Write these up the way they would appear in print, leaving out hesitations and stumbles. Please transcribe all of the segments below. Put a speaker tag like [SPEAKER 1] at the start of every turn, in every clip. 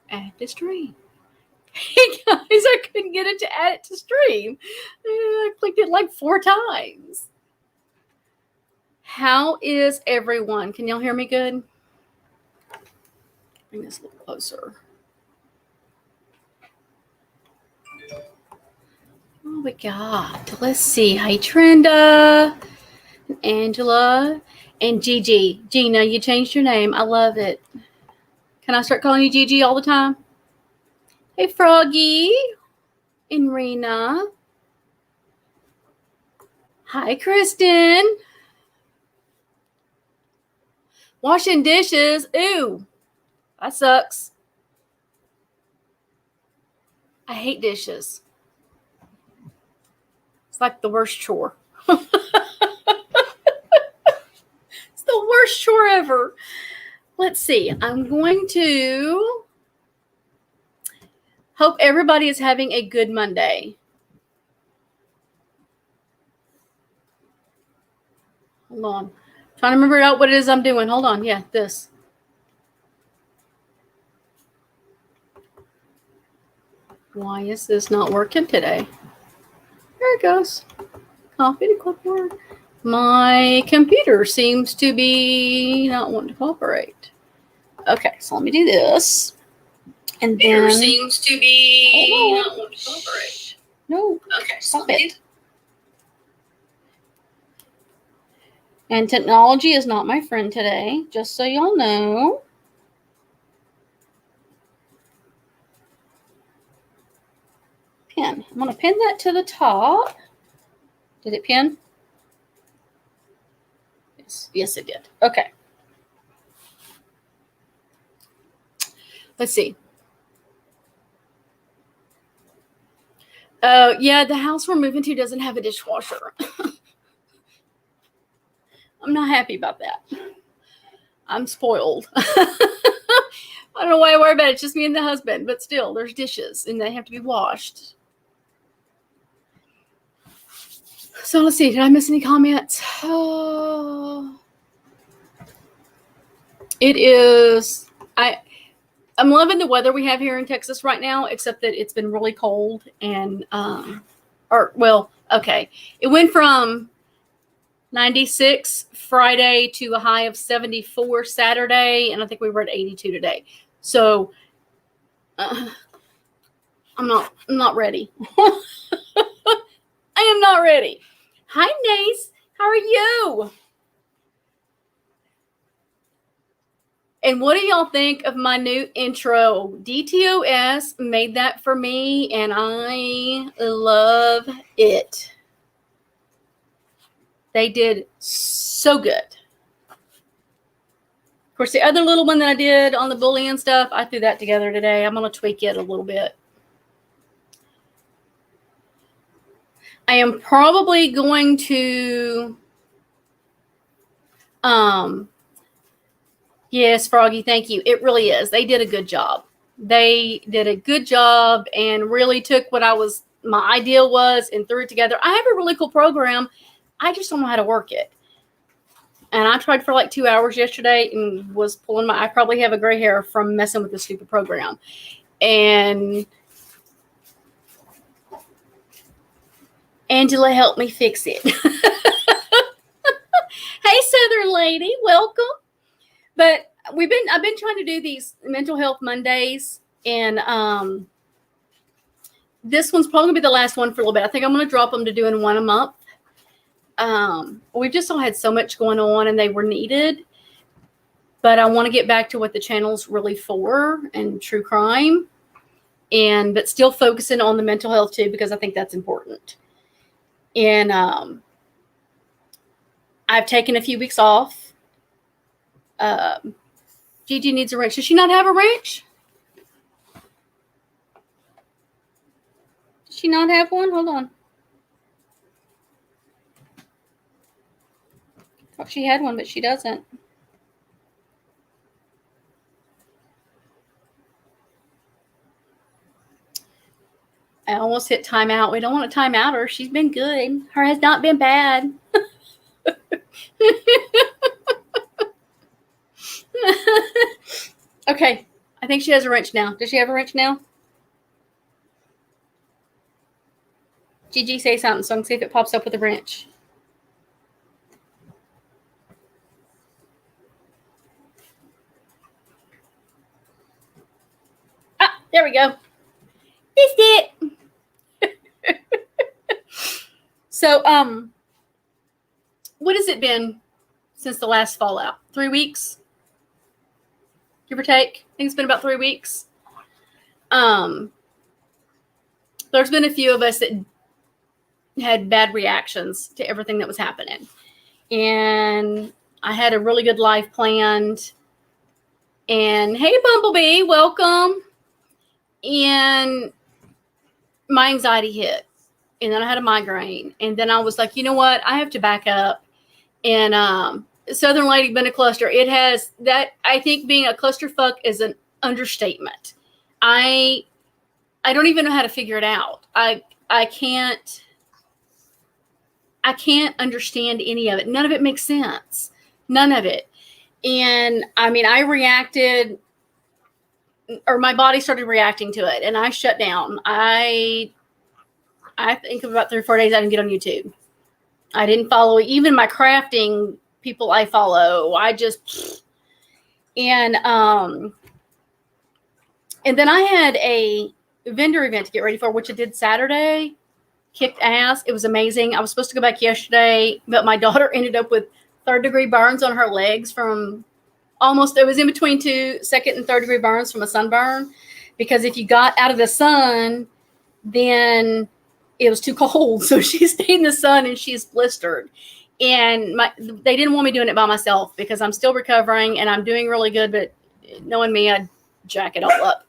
[SPEAKER 1] Add to stream. Hey guys, I couldn't get it to add it to stream. I clicked it like 4 times. How is everyone? Can y'all hear me good? Bring this a little closer. Oh my God. Let's see. Hi, Trenda, Angela, and Gigi. Gina, you changed your name. I love it. Can I start calling you Gigi all the time? Hey, Froggy and Rena. Hi, Kristen. Washing dishes. Ooh, that sucks. I hate dishes. It's like the worst chore. It's the worst chore ever. Let's see. I'm going to hope everybody is having a good Monday. Hold on. Trying to remember out what it is I'm doing. Hold on. Yeah, this. Why is this not working today? There it goes. Copy to clipboard. My computer seems to be not wanting to cooperate. Okay, so let me do this. And then
[SPEAKER 2] seems to be not wanting to cooperate.
[SPEAKER 1] No.
[SPEAKER 2] Okay,
[SPEAKER 1] Stop it. And technology is not my friend today, just so y'all know. Pin. I'm going to pin that to the top. Did it pin? Yes, it did. Okay. Let's see. Yeah, the house we're moving to doesn't have a dishwasher. I'm not happy about that. I'm spoiled. I don't know why I worry about it. It's just me and the husband. But still, there's dishes, and they have to be washed. So let's see. Did I miss any comments? Oh. It is. I'm loving the weather we have here in Texas right now, except that it's been really cold. And, okay. It went from 96 Friday to a high of 74 Saturday, and I think we were at 82 today. So I'm not ready. I am not ready. Hi, Nace. How are you? And what do y'all think of my new intro? DTOS made that for me, and I love it. They did so good. Of course, the other little one that I did on the Boolean stuff, I threw that together today. I'm going to tweak it a little bit. I am probably going to, yes, Froggy, thank you. It really is. They did a good job. They did a good job and really took what my idea was and threw it together. I have a really cool program. I just don't know how to work it. And I tried for like 2 hours yesterday and was pulling I probably have a gray hair from messing with this stupid program. And Angela helped me fix it. Hey, Southern lady, welcome. But I've been trying to do these mental health Mondays, and this one's probably gonna be the last one for a little bit. I think I'm gonna drop them to doing one a month. We've just all had so much going on, and they were needed. But I want to get back to what the channel's really for, and true crime, but still focusing on the mental health too, because I think that's important. And I've taken a few weeks off. Gigi needs a wrench. Does she not have a wrench? Does she not have one? Hold on. I thought she had one, but she doesn't. I almost hit timeout. We don't want to time out her. She's been good. Her has not been bad. Okay. I think she has a wrench now. Does she have a wrench now? Gigi, say something so I can see if it pops up with a wrench. Ah, there we go. This it. So, what has it been since the last Fallout? 3 weeks? Give or take? I think it's been about 3 weeks. There's been a few of us that had bad reactions to everything that was happening. And I had a really good life planned. And hey, Bumblebee, welcome. And my anxiety hit. And then I had a migraine. And then I was like, you know what? I have to back up. And Southern Lady been a cluster. It has that. I think being a clusterfuck is an understatement. I don't even know how to figure it out. I can't understand any of it. None of it makes sense. None of it. And I mean, I reacted, or my body started reacting to it, and I shut down. I think about 3 or 4 days I didn't get on YouTube. I didn't follow even my crafting people I follow. And then I had a vendor event to get ready for, which I did Saturday. Kicked ass. It was amazing. I was supposed to go back yesterday, but my daughter ended up with 3rd-degree burns on her legs from it was in between 2 second and 3rd-degree burns from a sunburn. Because if you got out of the sun, then it was too cold. So she stayed in the sun and she's blistered. And they didn't want me doing it by myself because I'm still recovering and I'm doing really good. But knowing me, I'd jack it all up.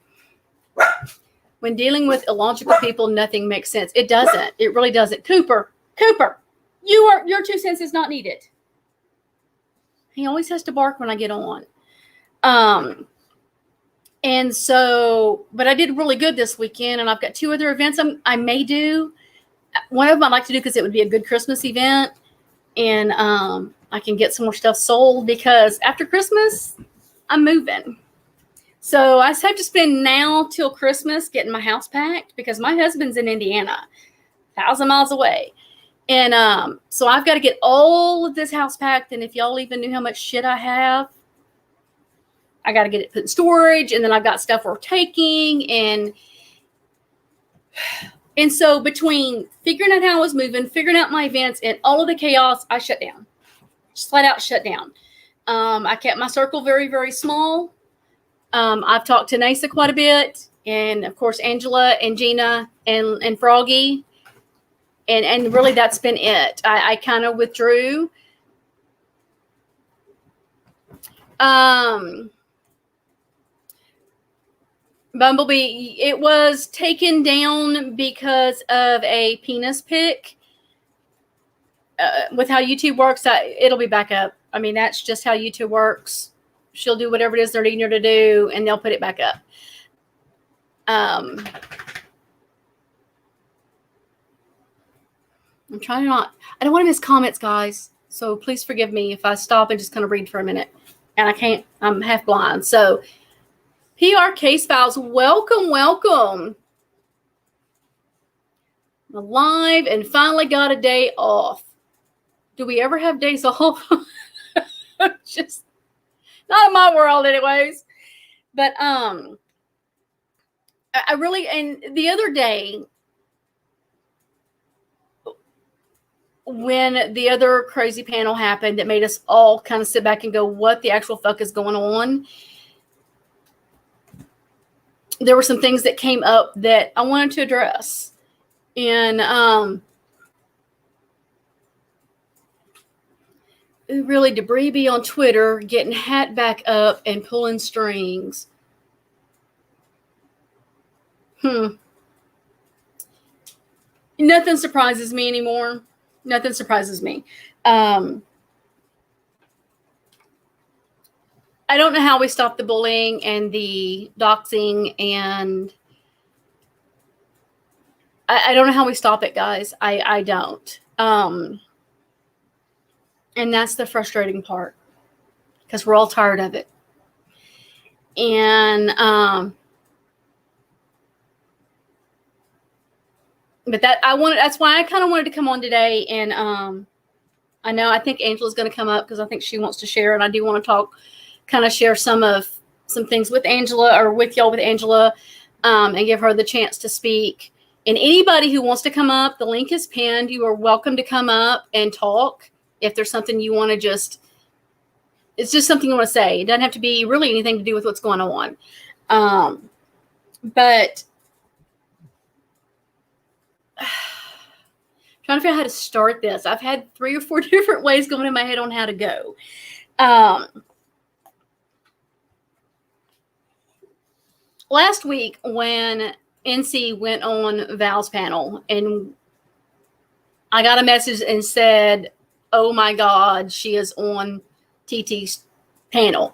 [SPEAKER 1] When dealing with illogical people, nothing makes sense. It doesn't. It really doesn't. Cooper, your 2 cents is not needed. He always has to bark when I get on. And so, but I did really good this weekend, and I've got 2 other events I may do. One of them I'd like to do because it would be a good Christmas event, and I can get some more stuff sold because after Christmas, I'm moving. So I have to spend now till Christmas getting my house packed because my husband's in Indiana, 1,000 miles away. And so I've got to get all of this house packed. And if y'all even knew how much shit I have, I got to get it put in storage. And then I've got stuff we're taking. And so between figuring out how I was moving, figuring out my events, and all of the chaos, I shut down. Just flat out shut down. I kept my circle very, very small. I've talked to Nasa quite a bit. And, of course, Angela and Gina and Froggy. And really, that's been it. I kind of withdrew. Bumblebee, it was taken down because of a penis pic. With how YouTube works, it'll be back up. I mean, that's just how YouTube works. She'll do whatever it is they're needing her to do, and they'll put it back up. I'm trying I don't want to miss comments, guys. So please forgive me if I stop and just kind of read for a minute. And I can't, I'm half blind. So PR Case Files, welcome. Alive and finally got a day off. Do we ever have days off? Just Not in my world, anyways. But I really, and the other day, when the other crazy panel happened that made us all kind of sit back and go, what the actual fuck is going on? There were some things that came up that I wanted to address. And really, Debris be on Twitter getting hat back up and pulling strings. Nothing surprises me anymore. Nothing surprises me. I don't know how we stop the bullying and the doxing, and I don't know how we stop it, guys. I don't. And that's the frustrating part, because we're all tired of it. And but that's why I kind of wanted to come on today. And I think Angela's going to come up because I think she wants to share, and I do want to share some things with Angela, or with y'all with Angela, and give her the chance to speak. And anybody who wants to come up, the link is pinned. You are welcome to come up and talk. If there's something you want to it's just something you want to say. It doesn't have to be really anything to do with what's going on. But trying to figure out how to start this. I've had 3 or 4 different ways going in my head on how to go. Last week when NC went on Val's panel, and I got a message and said, oh my God, she is on TT's panel.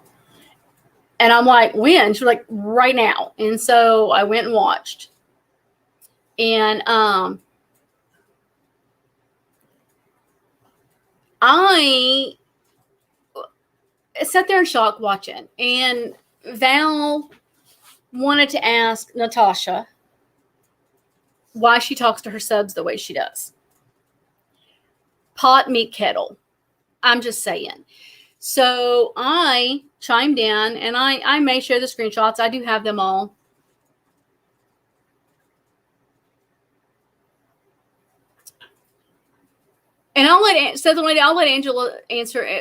[SPEAKER 1] And I'm like, when? She's like, right now. And so I went and watched. And I sat there in shock watching. And Val wanted to ask Natasha why she talks to her subs the way she does. Pot, meat, kettle. I'm just saying. So I chimed in, and I may share the screenshots. I do have them all. And I'll let Angela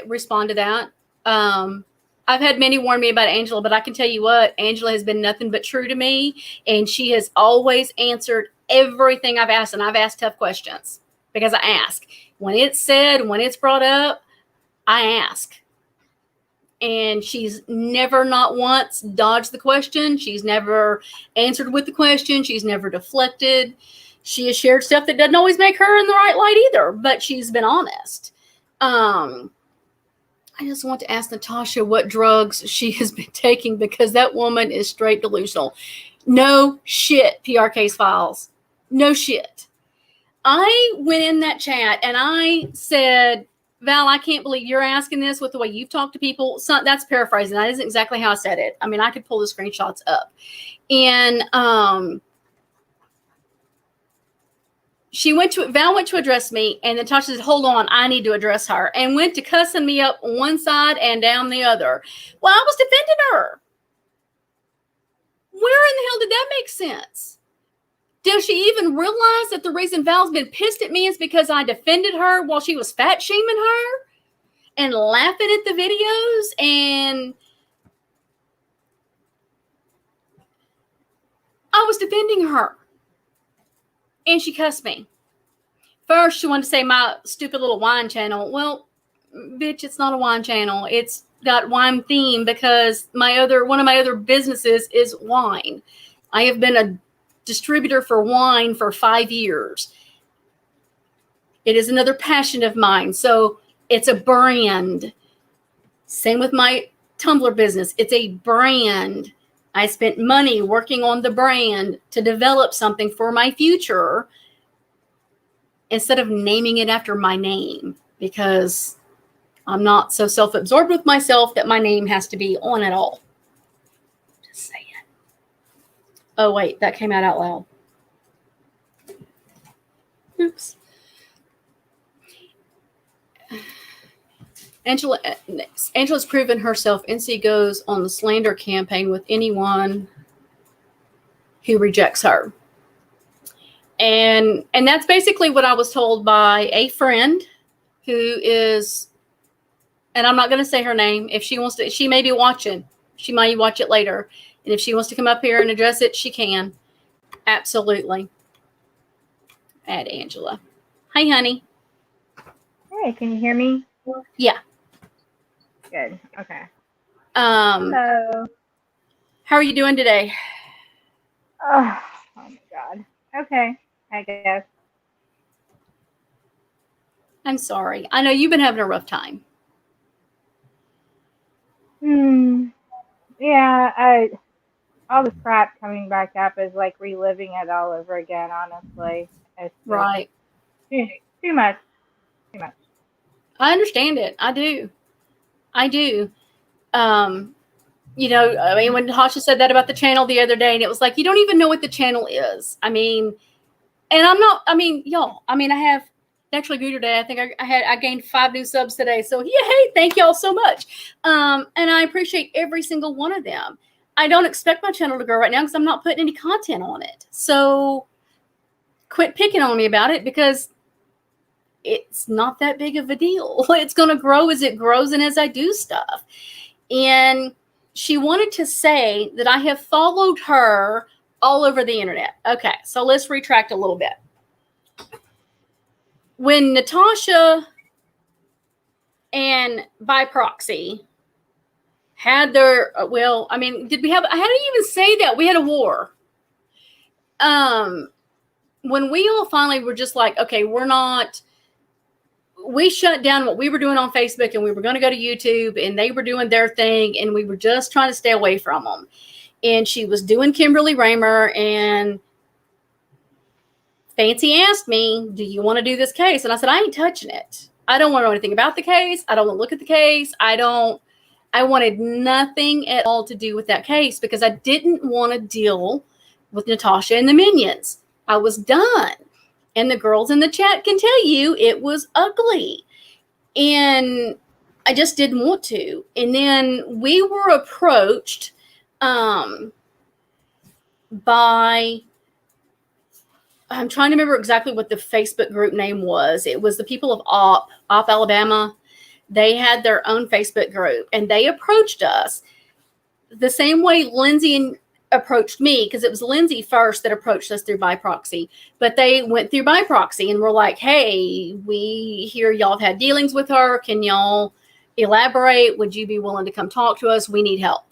[SPEAKER 1] respond to that. I've had many warn me about Angela, but I can tell you what, Angela has been nothing but true to me, and she has always answered everything I've asked, and I've asked tough questions because I ask. When it's brought up, I ask. And she's never, not once, dodged the question. She's never answered with the question. She's never deflected. She has shared stuff that doesn't always make her in the right light either, but she's been honest. I just want to ask Natasha what drugs she has been taking, because that woman is straight delusional. No shit, PR Case Files. No shit. I went in that chat and I said, Val, I can't believe you're asking this with the way you've talked to people. So that's paraphrasing. That isn't exactly how I said it. I mean, I could pull the screenshots up. And Val went to address me, and Natasha said, hold on, I need to address her, and went to cussing me up on one side and down the other. Well, I was defending her. Where in the hell did that make sense? Does she even realize that the reason Val's been pissed at me is because I defended her while she was fat shaming her and laughing at the videos? And I was defending her, and she cussed me. First, she wanted to say my stupid little wine channel. Well, bitch, it's not a wine channel. It's got wine theme because one of my other businesses is wine. I have been a distributor for wine for 5 years. It is another passion of mine. So it's a brand. Same with my Tumblr business. It's a brand. I spent money working on the brand to develop something for my future instead of naming it after my name, because I'm not so self-absorbed with myself that my name has to be on it all. Just saying. Oh, wait, that came out loud. Oops. Angela, Angela's proven herself. NC goes on the slander campaign with anyone who rejects her. And that's basically what I was told by a friend who is, and I'm not going to say her name. If she wants to, she may be watching. She might watch it later. And if she wants to come up here and address it, she can. Absolutely. Add Angela. Hi, honey.
[SPEAKER 3] Hey, can you hear me?
[SPEAKER 1] Yeah.
[SPEAKER 3] Good. Okay.
[SPEAKER 1] Hello. How are you doing today?
[SPEAKER 3] Oh my God. Okay, I guess.
[SPEAKER 1] I'm sorry. I know you've been having a rough time.
[SPEAKER 3] Yeah, all this crap coming back up is like reliving it all over again, honestly. It's
[SPEAKER 1] right.
[SPEAKER 3] Too much. Too much.
[SPEAKER 1] I understand it. I do. You know, I mean, when Natasha said that about the channel the other day, and it was like, you don't even know what the channel is. I mean, and I'm not, I mean, y'all, I mean, I have Naturally Grew today. I think I gained 5 new subs today. So yay, thank y'all so much. And I appreciate every single one of them. I don't expect my channel to grow right now because I'm not putting any content on it. So quit picking on me about it because it's not that big of a deal. It's going to grow as it grows and as I do stuff. And she wanted to say that I have followed her all over the internet. Okay, so let's retract a little bit. When Natasha and by proxy had their, well, I mean, did we have, I didn't even say that. We had a war. When we all finally were just like, okay, we shut down what we were doing on Facebook and we were going to go to YouTube and they were doing their thing and we were just trying to stay away from them. And she was doing Kimberly Raymer and Fancy asked me, do you want to do this case? And I said, I ain't touching it. I don't want to know anything about the case. I don't want to look at the case. I wanted nothing at all to do with that case because I didn't want to deal with Natasha and the minions. I was done. And the girls in the chat can tell you it was ugly. And I just didn't want to. And then we were approached by, I'm trying to remember exactly what the Facebook group name was. It was the people of Op Alabama. They had their own Facebook group. And they approached us the same way Lindsay approached me, because it was Lindsay first that approached us through by proxy, but they went through by proxy and were like, hey, we hear y'all have had dealings with her. Can y'all elaborate? Would you be willing to come talk to us? We need help.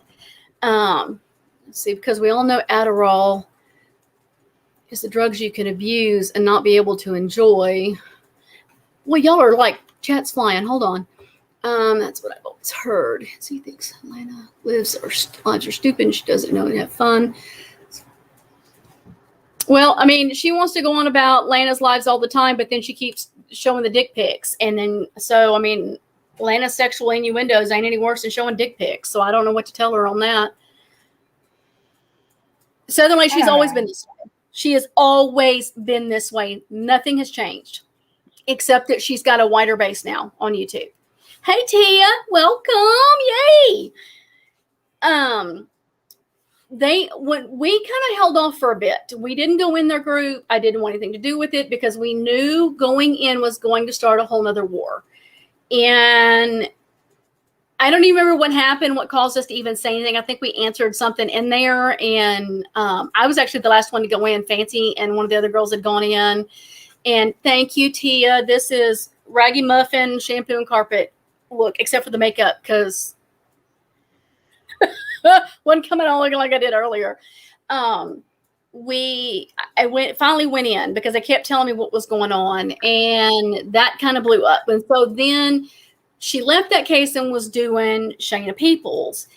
[SPEAKER 1] Let's see, because we all know Adderall is the drugs you can abuse and not be able to enjoy. Well, y'all are like, chat's flying. Hold on. That's what I've always heard. So he thinks Lana lives lives are stupid and she doesn't know and have fun. Well, I mean, she wants to go on about Lana's lives all the time, but then she keeps showing the dick pics. And then, so, I mean, Lana's sexual innuendos ain't any worse than showing dick pics. So I don't know what to tell her on that. Southern Way, she's always been this way. She has always been this way. Nothing has changed, except that she's got a wider base now on YouTube. Hey, Tia, welcome. Yay. When we kind of held off for a bit. We didn't go in their group. I didn't want anything to do with it because we knew going in was going to start a whole nother war. And I don't even remember what happened, what caused us to even say anything. I think we answered something in there. And I was actually the last one to go in. Fancy and one of the other girls had gone in. And thank you, Tia. This is Raggy Muffin, shampoo and carpet. Look, except for the makeup, because wasn't coming on looking like I did earlier. I finally went in because they kept telling me what was going on, and that kind of blew up. And so then she left that case and was doing Shayna Peoples,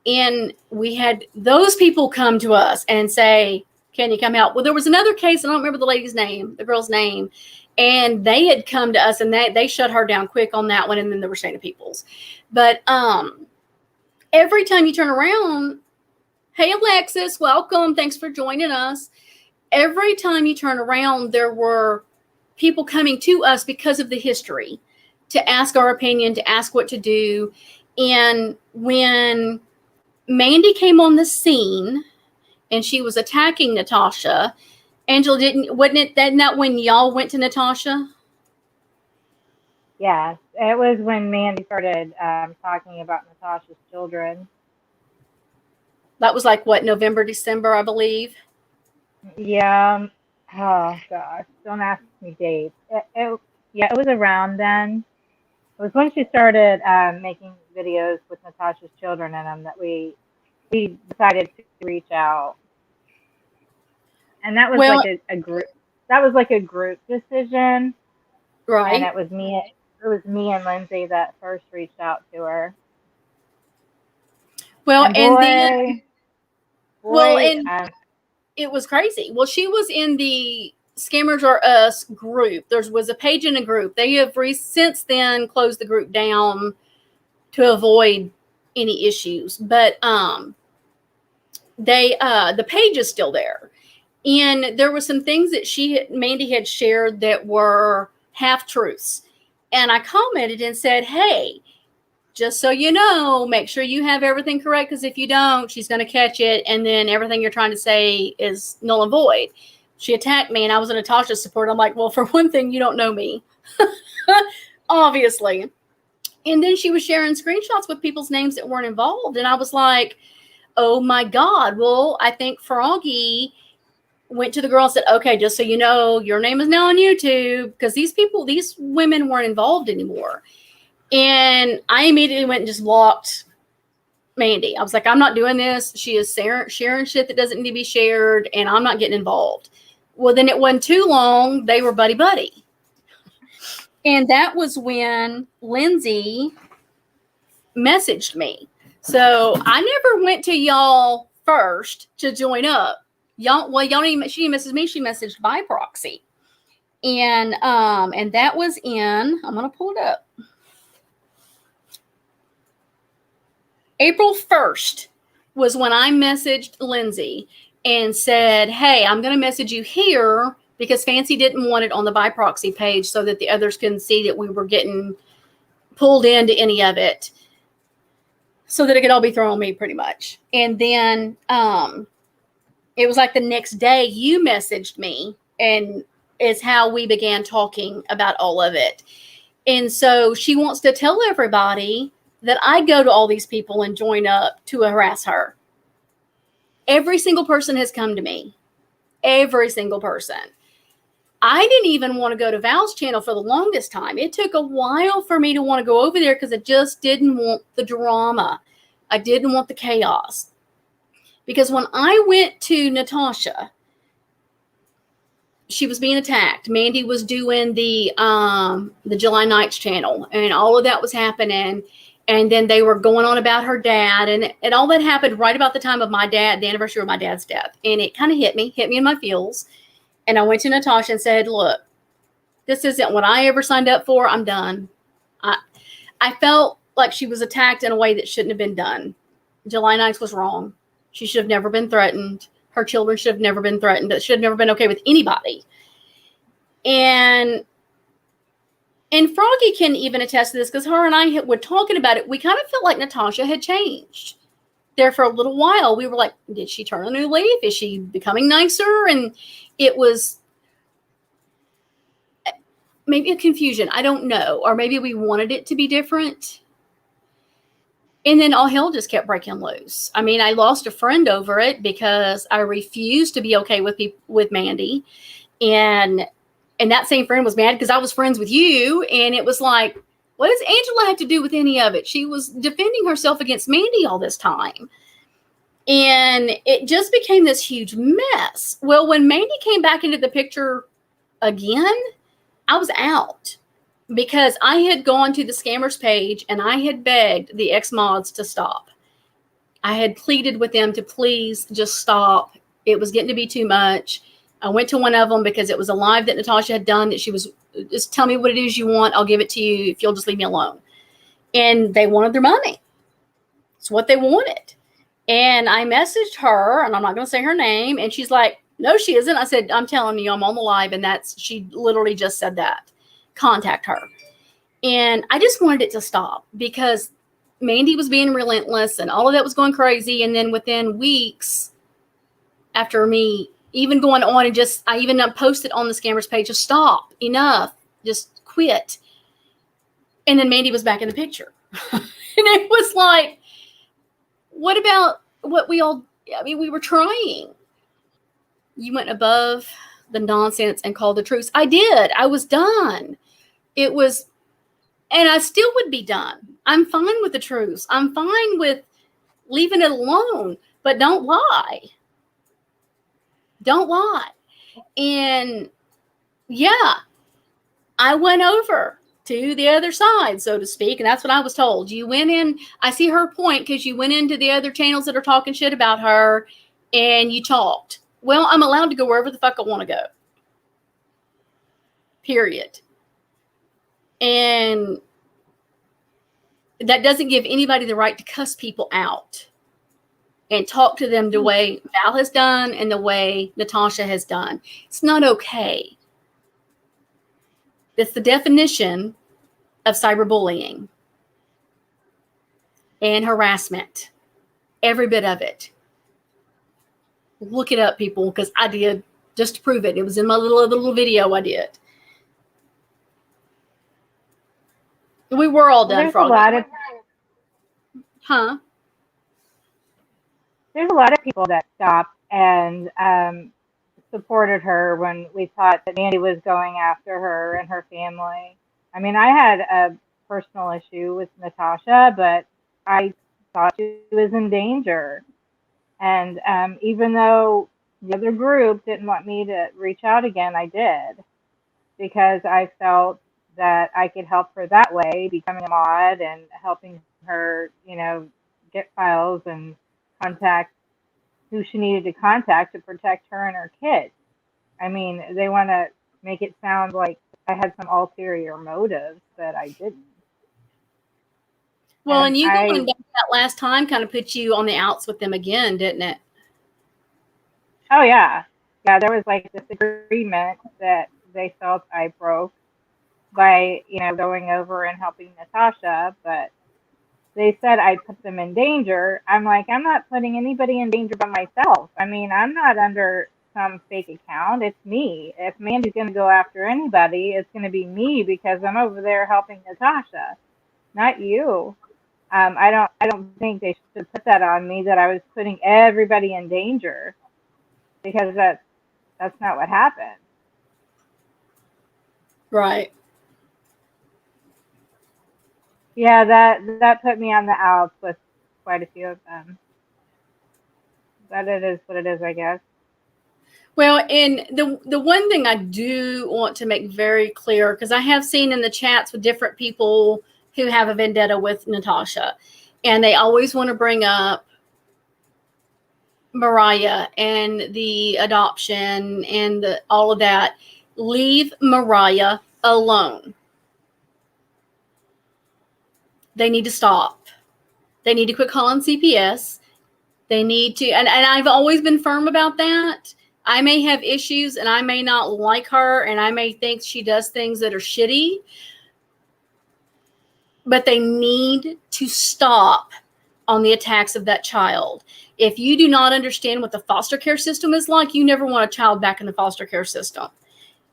[SPEAKER 1] and we had those people come to us and say, "Can you come help?" Well, there was another case, I don't remember the lady's name, the girl's name. And they had come to us and they shut her down quick on that one. And then there were Shayna Peoples. But every time you turn around, hey, Alexis, welcome. Thanks for joining us. Every time you turn around, there were people coming to us because of the history. to ask our opinion, to ask what to do. And when Mandy came on the scene and she was attacking Natasha, Angela, wasn't that when y'all went to Natasha?
[SPEAKER 3] Yes, it was when Mandy started talking about Natasha's children.
[SPEAKER 1] That was like what, November, December, I believe.
[SPEAKER 3] Yeah. Oh gosh, don't ask me dates. It was around then. It was when she started making videos with Natasha's children in them that we decided to reach out, and that was like a group. That was like a group decision,
[SPEAKER 1] right?
[SPEAKER 3] And it was me. It was me and Lindsay that first reached out to her.
[SPEAKER 1] Well,
[SPEAKER 3] and
[SPEAKER 1] it was crazy. Well, she was in the Scammers Are Us group. There was a page in a group. They have since then closed the group down to avoid any issues. But the page is still there. And there were some things that Mandy had shared that were half-truths. And I commented and said, hey, just so you know, make sure you have everything correct, because if you don't, she's going to catch it, and then everything you're trying to say is null and void. She attacked me, and I was in Natasha's support. I'm like, well, for one thing, you don't know me, obviously. And then she was sharing screenshots with people's names that weren't involved, and I was like, oh my God. Well, I think Froggy went to the girl and said, okay, just so you know, your name is now on YouTube, because these women weren't involved anymore. And I immediately went and just blocked Mandy. I was like, I'm not doing this. She is sharing shit that doesn't need to be shared, and I'm not getting involved. Well, then it wasn't too long. They were buddy-buddy. And that was when Lindsay messaged me. So I never went to y'all first to join up. She didn't message me. She messaged by proxy. And that was in, I'm going to pull it up. April 1st was when I messaged Lindsay and said, hey, I'm going to message you here, because Fancy didn't want it on the by proxy page so that the others couldn't see that we were getting pulled into any of it, so that it could all be thrown on me pretty much. And then it was like the next day you messaged me, and is how we began talking about all of it. And so she wants to tell everybody that I go to all these people and join up to harass her. Every single person has come to me. Every single person. I didn't even want to go to Val's channel for the longest time. It took a while for me to want to go over there, because I just didn't want the drama. I didn't want the chaos. Because when I went to Natasha, she was being attacked. Mandy was doing the July Nights channel, and all of that was happening. And then they were going on about her dad, and all that happened right about the time of the anniversary of my dad's death. And it kind of hit me in my feels. And I went to Natasha and said, look, this isn't what I ever signed up for. I'm done. I felt like she was attacked in a way that shouldn't have been done. July Nights was wrong. She should have never been threatened. Her children should have never been threatened. It should have never been okay with anybody. And Froggy can even attest to this, because her and I were talking about it. We kind of felt like Natasha had changed there for a little while. We were like, did she turn a new leaf? Is she becoming nicer? And it was maybe a confusion. I don't know. Or maybe we wanted it to be different. And then all hell just kept breaking loose. I mean, I lost a friend over it because I refused to be okay with Mandy. And that same friend was mad because I was friends with you. And it was like, what does Angela have to do with any of it? She was defending herself against Mandy all this time. And it just became this huge mess. Well, when Mandy came back into the picture again, I was out, because I had gone to the scammers page and I had begged the ex-mods to stop. I had pleaded with them to please just stop. It was getting to be too much. I went to one of them because it was a live that Natasha had done, that she was, just tell me what it is you want. I'll give it to you if you'll just leave me alone. And they wanted their money. It's what they wanted. And I messaged her, and I'm not going to say her name. And she's like, no, she isn't. I said, I'm telling you, I'm on the live. And she literally just said that. Contact her. And I just wanted it to stop because Mandy was being relentless and all of that was going crazy. And then within weeks after me even going on and I even posted on the scammers page, just stop, enough, just quit. And then Mandy was back in the picture. And it was like, what about what we were trying. You went above the nonsense and called the truce. I did. I was done. It was, and I still would be done. I'm fine with the truce. I'm fine with leaving it alone, but don't lie. Don't lie. And yeah, I went over to the other side, so to speak. And that's what I was told. You went in, I see her point, because you went into the other channels that are talking shit about her and you talked. Well, I'm allowed to go wherever the fuck I want to go. Period. And that doesn't give anybody the right to cuss people out and talk to them the way Val has done and the way Natasha has done. It's not okay. It's the definition of cyberbullying and harassment. Every bit of it. Look it up, people, because I did, just to prove it. It was in my little video I did. We were all done for all that. Huh?
[SPEAKER 3] There's a lot of people that stopped and supported her when we thought that Mandy was going after her and her family. I mean, I had a personal issue with Natasha, but I thought she was in danger. And even though the other group didn't want me to reach out again, I did, because I felt that I could help her that way, becoming a mod and helping her, get files and contact who she needed to contact to protect her and her kids. I mean, they want to make it sound like I had some ulterior motives, but I didn't.
[SPEAKER 1] Well, and you going back that last time kind of put you on the outs with them again, didn't it?
[SPEAKER 3] Oh, yeah. Yeah, there was like this agreement that they felt I broke by, going over and helping Natasha, but they said I put them in danger. I'm like, I'm not putting anybody in danger but myself. I mean, I'm not under some fake account. It's me. If Mandy's going to go after anybody, it's going to be me because I'm over there helping Natasha, not you. I don't think they should put that on me, that I was putting everybody in danger, because that's not what happened.
[SPEAKER 1] Right.
[SPEAKER 3] Yeah, that put me on the outs with quite a few of them. But it is what it is, I guess.
[SPEAKER 1] Well, and the one thing I do want to make very clear, because I have seen in the chats with different people who have a vendetta with Natasha, and they always want to bring up Mariah and the adoption and all of that. Leave Mariah alone. They need to stop. They need to quit calling CPS. They need to, and I've always been firm about that. I may have issues and I may not like her and I may think she does things that are shitty, but they need to stop on the attacks of that child. If you do not understand what the foster care system is like, you never want a child back in the foster care system.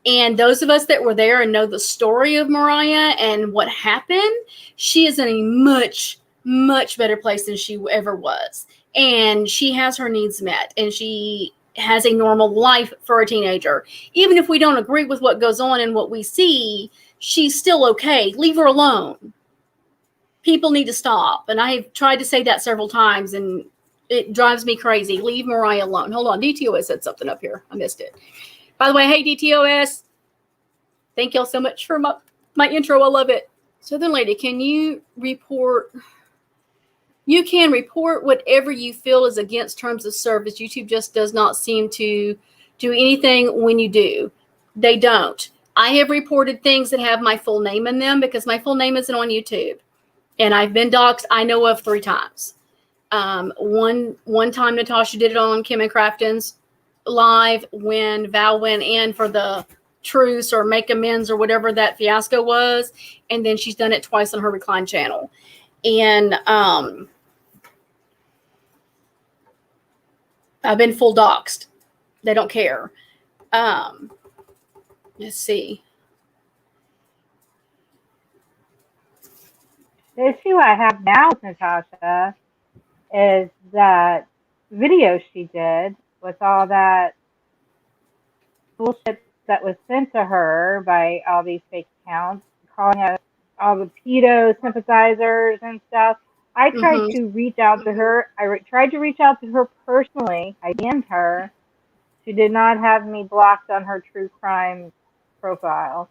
[SPEAKER 1] And those of us that were there and know the story of Mariah and what happened, she is in a much, much better place than she ever was. And she has her needs met and she has a normal life for a teenager. Even if we don't agree with what goes on and what we see, she's still okay. Leave her alone. People need to stop. And I've tried to say that several times and it drives me crazy. Leave Mariah alone. Hold on. DTOS said something up here. I missed it. By the way, hey, DTOS. Thank y'all so much for my intro. I love it. Southern Lady, can you report? You can report whatever you feel is against terms of service. YouTube just does not seem to do anything when you do. They don't. I have reported things that have my full name in them because my full name isn't on YouTube. And I've been doxxed, I know of 3 times. One time Natasha did it on Kim and Crafton's live when Val went in for the truce or make amends or whatever that fiasco was. And then she's done it twice on her Recline channel. And I've been full doxed. They don't care. Let's see.
[SPEAKER 3] The issue I have now with Natasha is that video she did with all that bullshit that was sent to her by all these fake accounts, calling us all the pedo sympathizers and stuff. I tried to reach out to her. I tried to reach out to her personally. I DM'd her. She did not have me blocked on her true crime profile.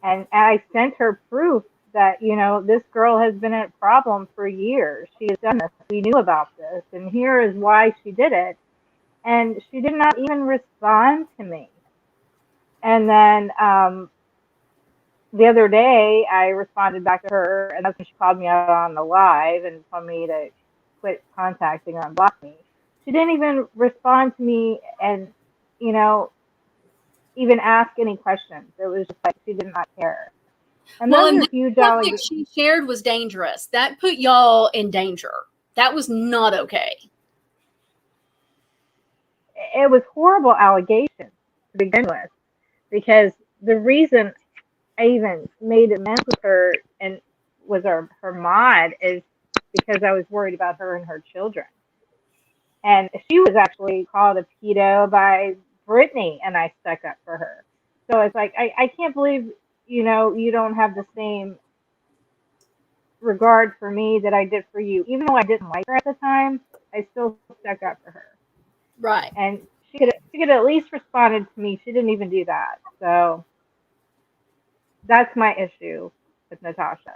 [SPEAKER 3] And I sent her proof that, you know, this girl has been a problem for years. She has done this. We knew about this. And here is why she did it. And she did not even respond to me. And then the other day, I responded back to her, and that's when she called me out on the live and told me to quit contacting her and block me. She didn't even respond to me and, you know, even ask any questions. It was just like she did not care. And
[SPEAKER 1] well,
[SPEAKER 3] those
[SPEAKER 1] and
[SPEAKER 3] are huge
[SPEAKER 1] that she shared was dangerous. That put y'all in danger. That was not okay.
[SPEAKER 3] It was horrible allegations to begin with, because the reason I even made amends with her and was her mod is because I was worried about her and her children. And she was actually called a pedo by Brittany, and I stuck up for her. So it's like, I can't believe, you know, you don't have the same regard for me that I did for you. Even though I didn't like her at the time, I still stuck up for her.
[SPEAKER 1] Right.
[SPEAKER 3] And she could at least responded to me. She didn't even do that. So that's my issue with Natasha.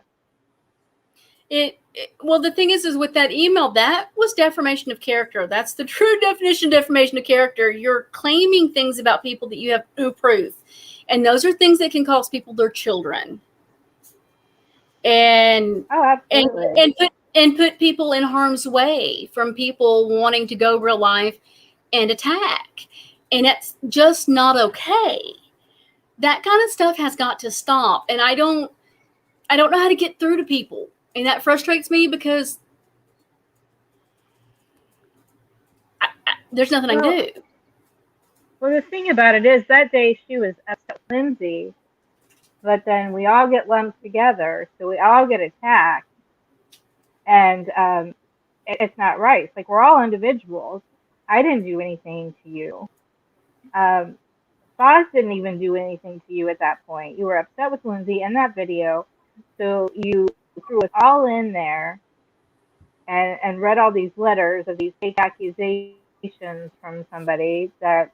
[SPEAKER 1] Well, the thing is with that email, that was defamation of character. That's the true definition of defamation of character. You're claiming things about people that you have no proof. And those are things that can cost people their children. And
[SPEAKER 3] absolutely.
[SPEAKER 1] and put people in harm's way from people wanting to go real life and attack. And it's just not okay. That kind of stuff has got to stop. And I don't know how to get through to people. And that frustrates me because there's nothing I can do.
[SPEAKER 3] Well, the thing about it is that day she was upset with Lindsay, but then we all get lumped together, so we all get attacked. And it's not right. It's like we're all individuals. I didn't do anything to you. Foz didn't even do anything to you at that point. You were upset with Lindsay in that video, so you threw us all in there and read all these letters of these fake accusations from somebody that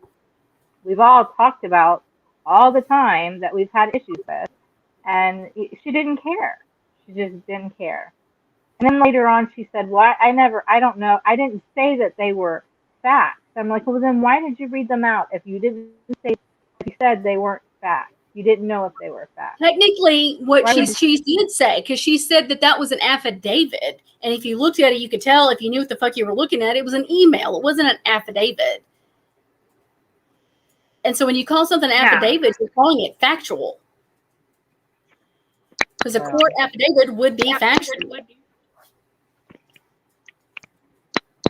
[SPEAKER 3] we've all talked about all the time that we've had issues with. And she didn't care. She just didn't care. And then later on she said, well, I don't know. I didn't say that they were facts. I'm like, well, then why did you read them out if you didn't say, if you said they weren't facts? You didn't know if they were facts.
[SPEAKER 1] Technically, what she did say, because she said that was an affidavit. And if you looked at it, you could tell if you knew what the fuck you were looking at, it was an email. It wasn't an affidavit. And so when you call something an affidavit, you're calling it factual. Because a court affidavit would be factual.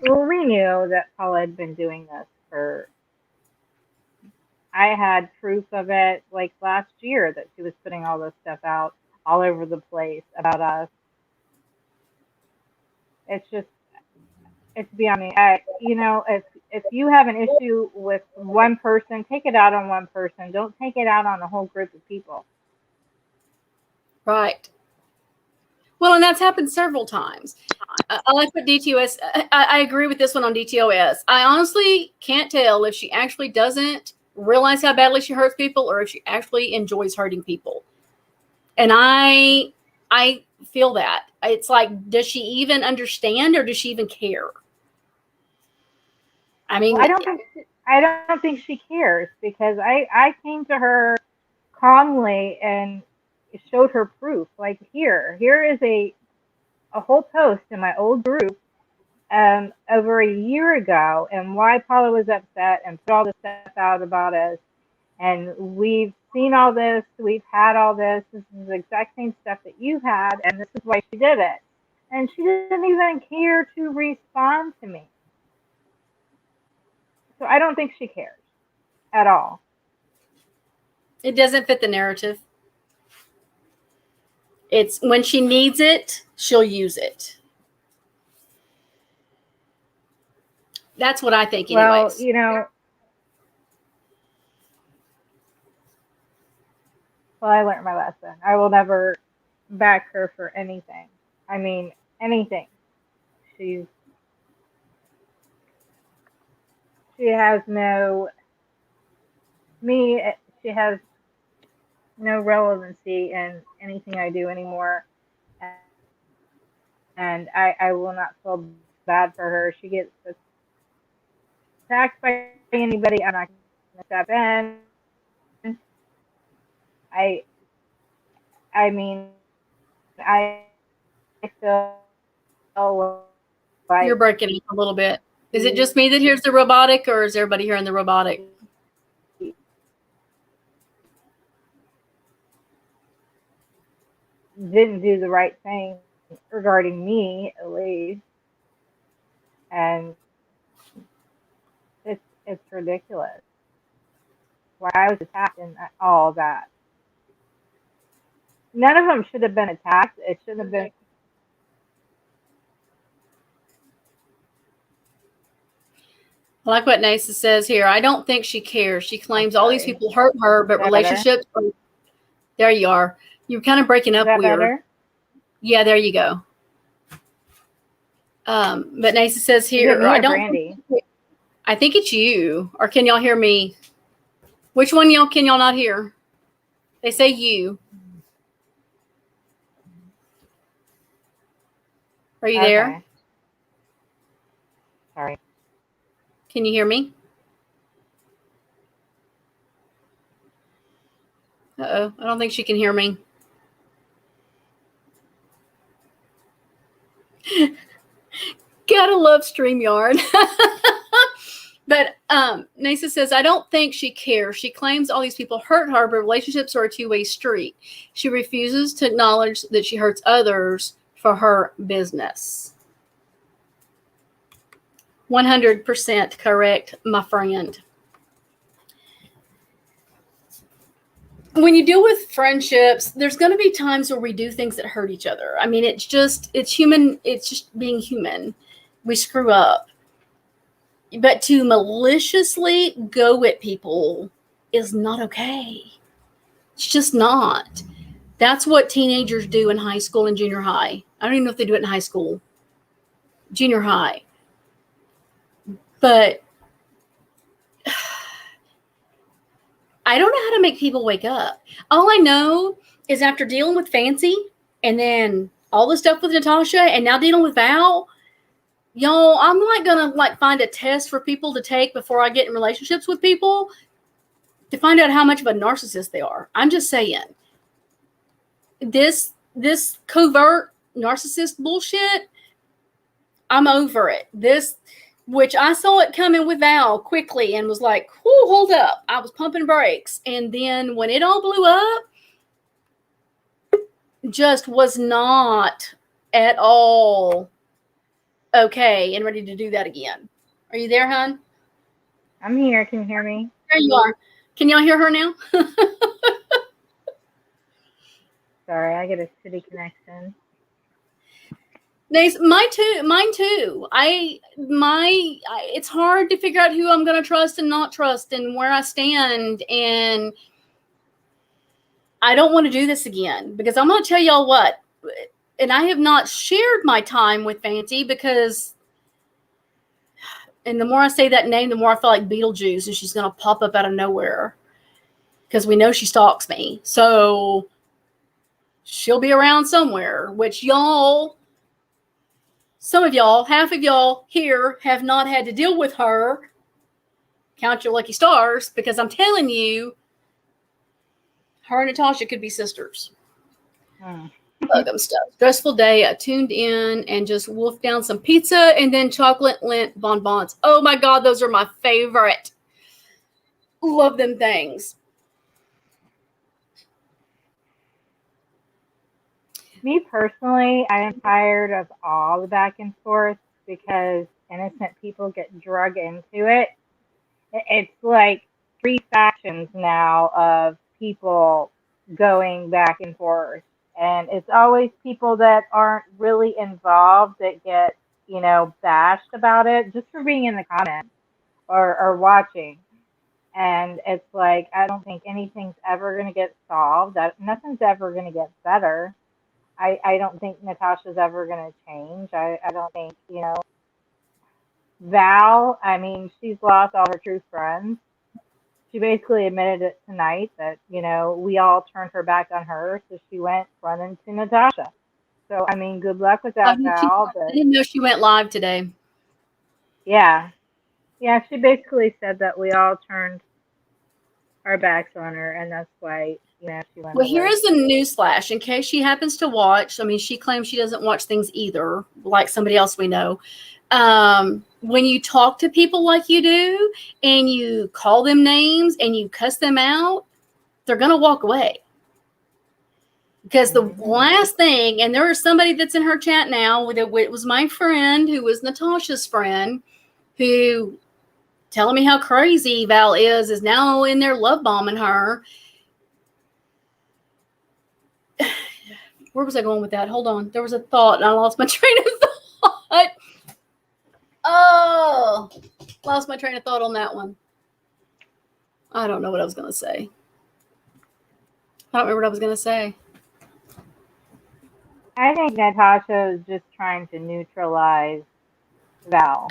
[SPEAKER 3] Well, we knew that Paula had been doing this I had proof of it like last year that she was putting all this stuff out all over the place about us. It's beyond me. If you have an issue with one person, take it out on one person. Don't take it out on a whole group of people.
[SPEAKER 1] Right. Well, and that's happened several times. I like what DTOS, I agree with this one on DTOS. I honestly can't tell if she actually doesn't realize how badly she hurts people or if she actually enjoys hurting people. And I feel that. It's like, does she even understand or does she even care? I mean,
[SPEAKER 3] well, I don't think she cares, because I came to her calmly and showed her proof. Like, here is a whole post in my old group over a year ago, and why Paula was upset and put all this stuff out about us. And we've seen all this. We've had all this. This is the exact same stuff that you've had, and this is why she did it. And she didn't even care to respond to me. So I don't think she cares at all.
[SPEAKER 1] It doesn't fit the narrative. It's when she needs it, she'll use it. That's what I think anyways.
[SPEAKER 3] Well, you know, I learned my lesson. I will never back her for anything. I mean, anything. She has she has no relevancy in anything I do anymore. And I will not feel bad for her. She gets attacked by anybody. I'm not going to step in. I mean, I feel like
[SPEAKER 1] You're breaking up a little bit. Is it just me that hears the robotic, or is everybody hearing the robotic?
[SPEAKER 3] didn't do the right thing regarding me, at least, and it's ridiculous. Why I was attacked and all that. None of them should have been attacked. It shouldn't have been.
[SPEAKER 1] I like what Nasa says here. I don't think she cares. She claims all these people hurt her, but relationships. There you are. You're kind of breaking up weird.
[SPEAKER 3] Better?
[SPEAKER 1] Yeah, there you go. But Nasa says here, I don't.
[SPEAKER 3] Brandy?
[SPEAKER 1] I think it's you. Or can y'all hear me? Which one can y'all not hear? They say you. Are you there?
[SPEAKER 3] Sorry.
[SPEAKER 1] Can you hear me? Uh-oh. I don't think she can hear me. Gotta love StreamYard. But Nasa says, I don't think she cares. She claims all these people hurt her, but relationships are a two-way street. She refuses to acknowledge that she hurts others for her business. 100% correct, my friend. When you deal with friendships, there's going to be times where we do things that hurt each other. I mean, it's human. It's just being human. We screw up. But to maliciously go at people is not okay. It's just not. That's what teenagers do in high school and junior high. I don't even know if they do it in high school. Junior high. But I don't know how to make people wake up. All I know is after dealing with Fancy and then all the stuff with Natasha and now dealing with Val, y'all, I'm not going to find a test for people to take before I get in relationships with people to find out how much of a narcissist they are. I'm just saying. This covert narcissist bullshit, I'm over it. Which I saw it coming with Val quickly and was like, whoo, hold up. I was pumping brakes. And then when it all blew up, just was not at all okay and ready to do that again. Are you there, hon?
[SPEAKER 3] I'm here. Can you hear me?
[SPEAKER 1] There you are. Can y'all hear her now?
[SPEAKER 3] Sorry, I get a shitty connection.
[SPEAKER 1] Nice. Mine too. It's hard to figure out who I'm going to trust and not trust and where I stand. And I don't want to do this again because I'm going to tell y'all what, and I have not shared my time with Fancy because, and the more I say that name, the more I feel like Beetlejuice and she's going to pop up out of nowhere because we know she stalks me. So she'll be around somewhere, which y'all, some of y'all, half of y'all here have not had to deal with her. Count your lucky stars, because I'm telling you, her and Natasha could be sisters. Love them stuff. Stressful day. I tuned in and just wolfed down some pizza and then chocolate lint bonbons. Oh my God, those are my favorite. Love them things.
[SPEAKER 3] Me personally, I am tired of all the back and forth because innocent people get drug into it. It's like three factions now of people going back and forth. And it's always people that aren't really involved that get, bashed about it just for being in the comments or watching. And it's like, I don't think anything's ever going to get solved. Nothing's ever going to get better. I don't think Natasha's ever going to change. I don't think, Val, I mean, she's lost all her true friends. She basically admitted it tonight that, we all turned her back on her, so she went running to Natasha. So, I mean, good luck with that, Val.
[SPEAKER 1] I
[SPEAKER 3] But
[SPEAKER 1] didn't know she went live today.
[SPEAKER 3] yeah. Yeah, she basically said that we all turned our backs on her, and that's why, she went
[SPEAKER 1] Well,
[SPEAKER 3] away.
[SPEAKER 1] here is the newsflash in case she happens to watch. I mean, she claims she doesn't watch things either, like somebody else we know. When you talk to people like you do and you call them names and you cuss them out, they're going to walk away. Because the last thing, and there is somebody that's in her chat now, it was my friend who was Natasha's friend, who telling me how crazy Val is now in there love bombing her. Where was I going with that? Hold on. There was a thought and I lost my train of thought. Oh, lost my train of thought on that one. I don't know what I was going to say. I don't remember what I was going to say.
[SPEAKER 3] I think Natasha is just trying to neutralize Val.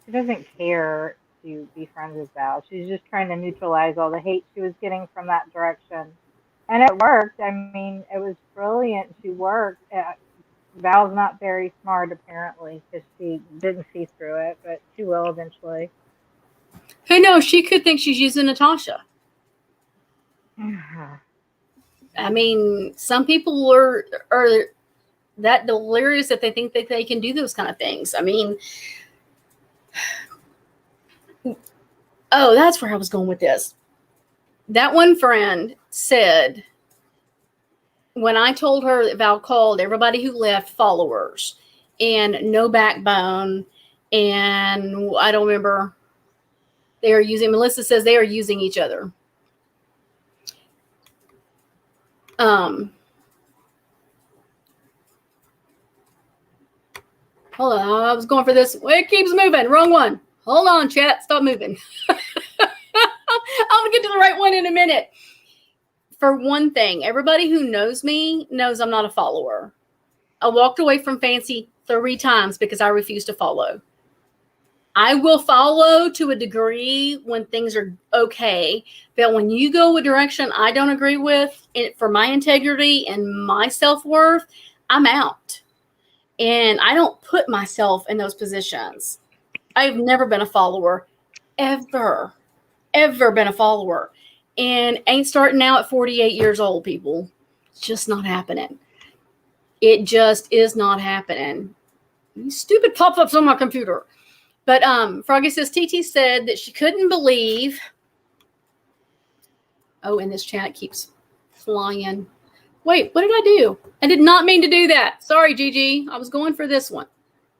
[SPEAKER 3] She doesn't care to be friends with Val. She's just trying to neutralize all the hate she was getting from that direction. And it worked. I mean, it was brilliant. She worked. Val's not very smart, apparently, because she didn't see through it, but she will eventually.
[SPEAKER 1] Who knows? She could think she's using Natasha. I mean, some people are that delirious that they think that they can do those kind of things. I mean, oh, that's where I was going with this. That one friend said, when I told her that Val called everybody who left followers and no backbone, and I don't remember, they are using, Melissa says they are using each other. Hold on, I was going for this. It keeps moving. Wrong one. Hold on, chat. Stop moving. I'm going to get to the right one in a minute. For one thing, everybody who knows me knows I'm not a follower. I walked away from Fancy 3 times because I refuse to follow. I will follow to a degree when things are okay, but when you go a direction I don't agree with, for my integrity and my self-worth, I'm out. And I don't put myself in those positions. I've never been a follower, ever been a follower. And ain't starting now at 48 years old, people. It's just not happening. It just is not happening. These stupid pop-ups on my computer. But Froggy says, TT said that she couldn't believe. Oh, and this chat keeps flying. Wait, what did I do? I did not mean to do that. Sorry, Gigi. I was going for this one.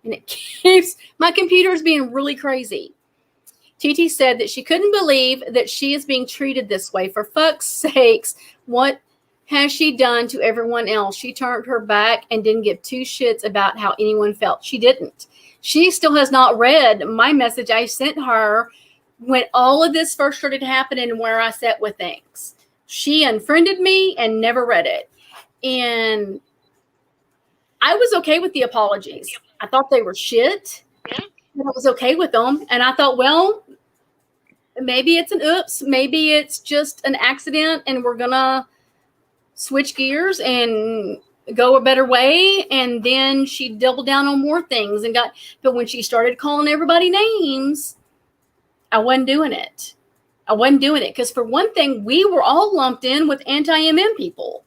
[SPEAKER 1] And it keeps, my computer is being really crazy. TT said that she couldn't believe that she is being treated this way. For fuck's sakes, what has she done to everyone else? She turned her back and didn't give 2 shits about how anyone felt. She didn't. She still has not read my message I sent her when all of this first started happening and where I sat with things. She unfriended me and never read it. And I was okay with the apologies. I thought they were shit. And I was okay with them. And I thought, well, maybe it's an oops. Maybe it's just an accident and we're going to switch gears and go a better way. And then she doubled down on more things but when she started calling everybody names, I wasn't doing it. Because for one thing, we were all lumped in with anti-MM people.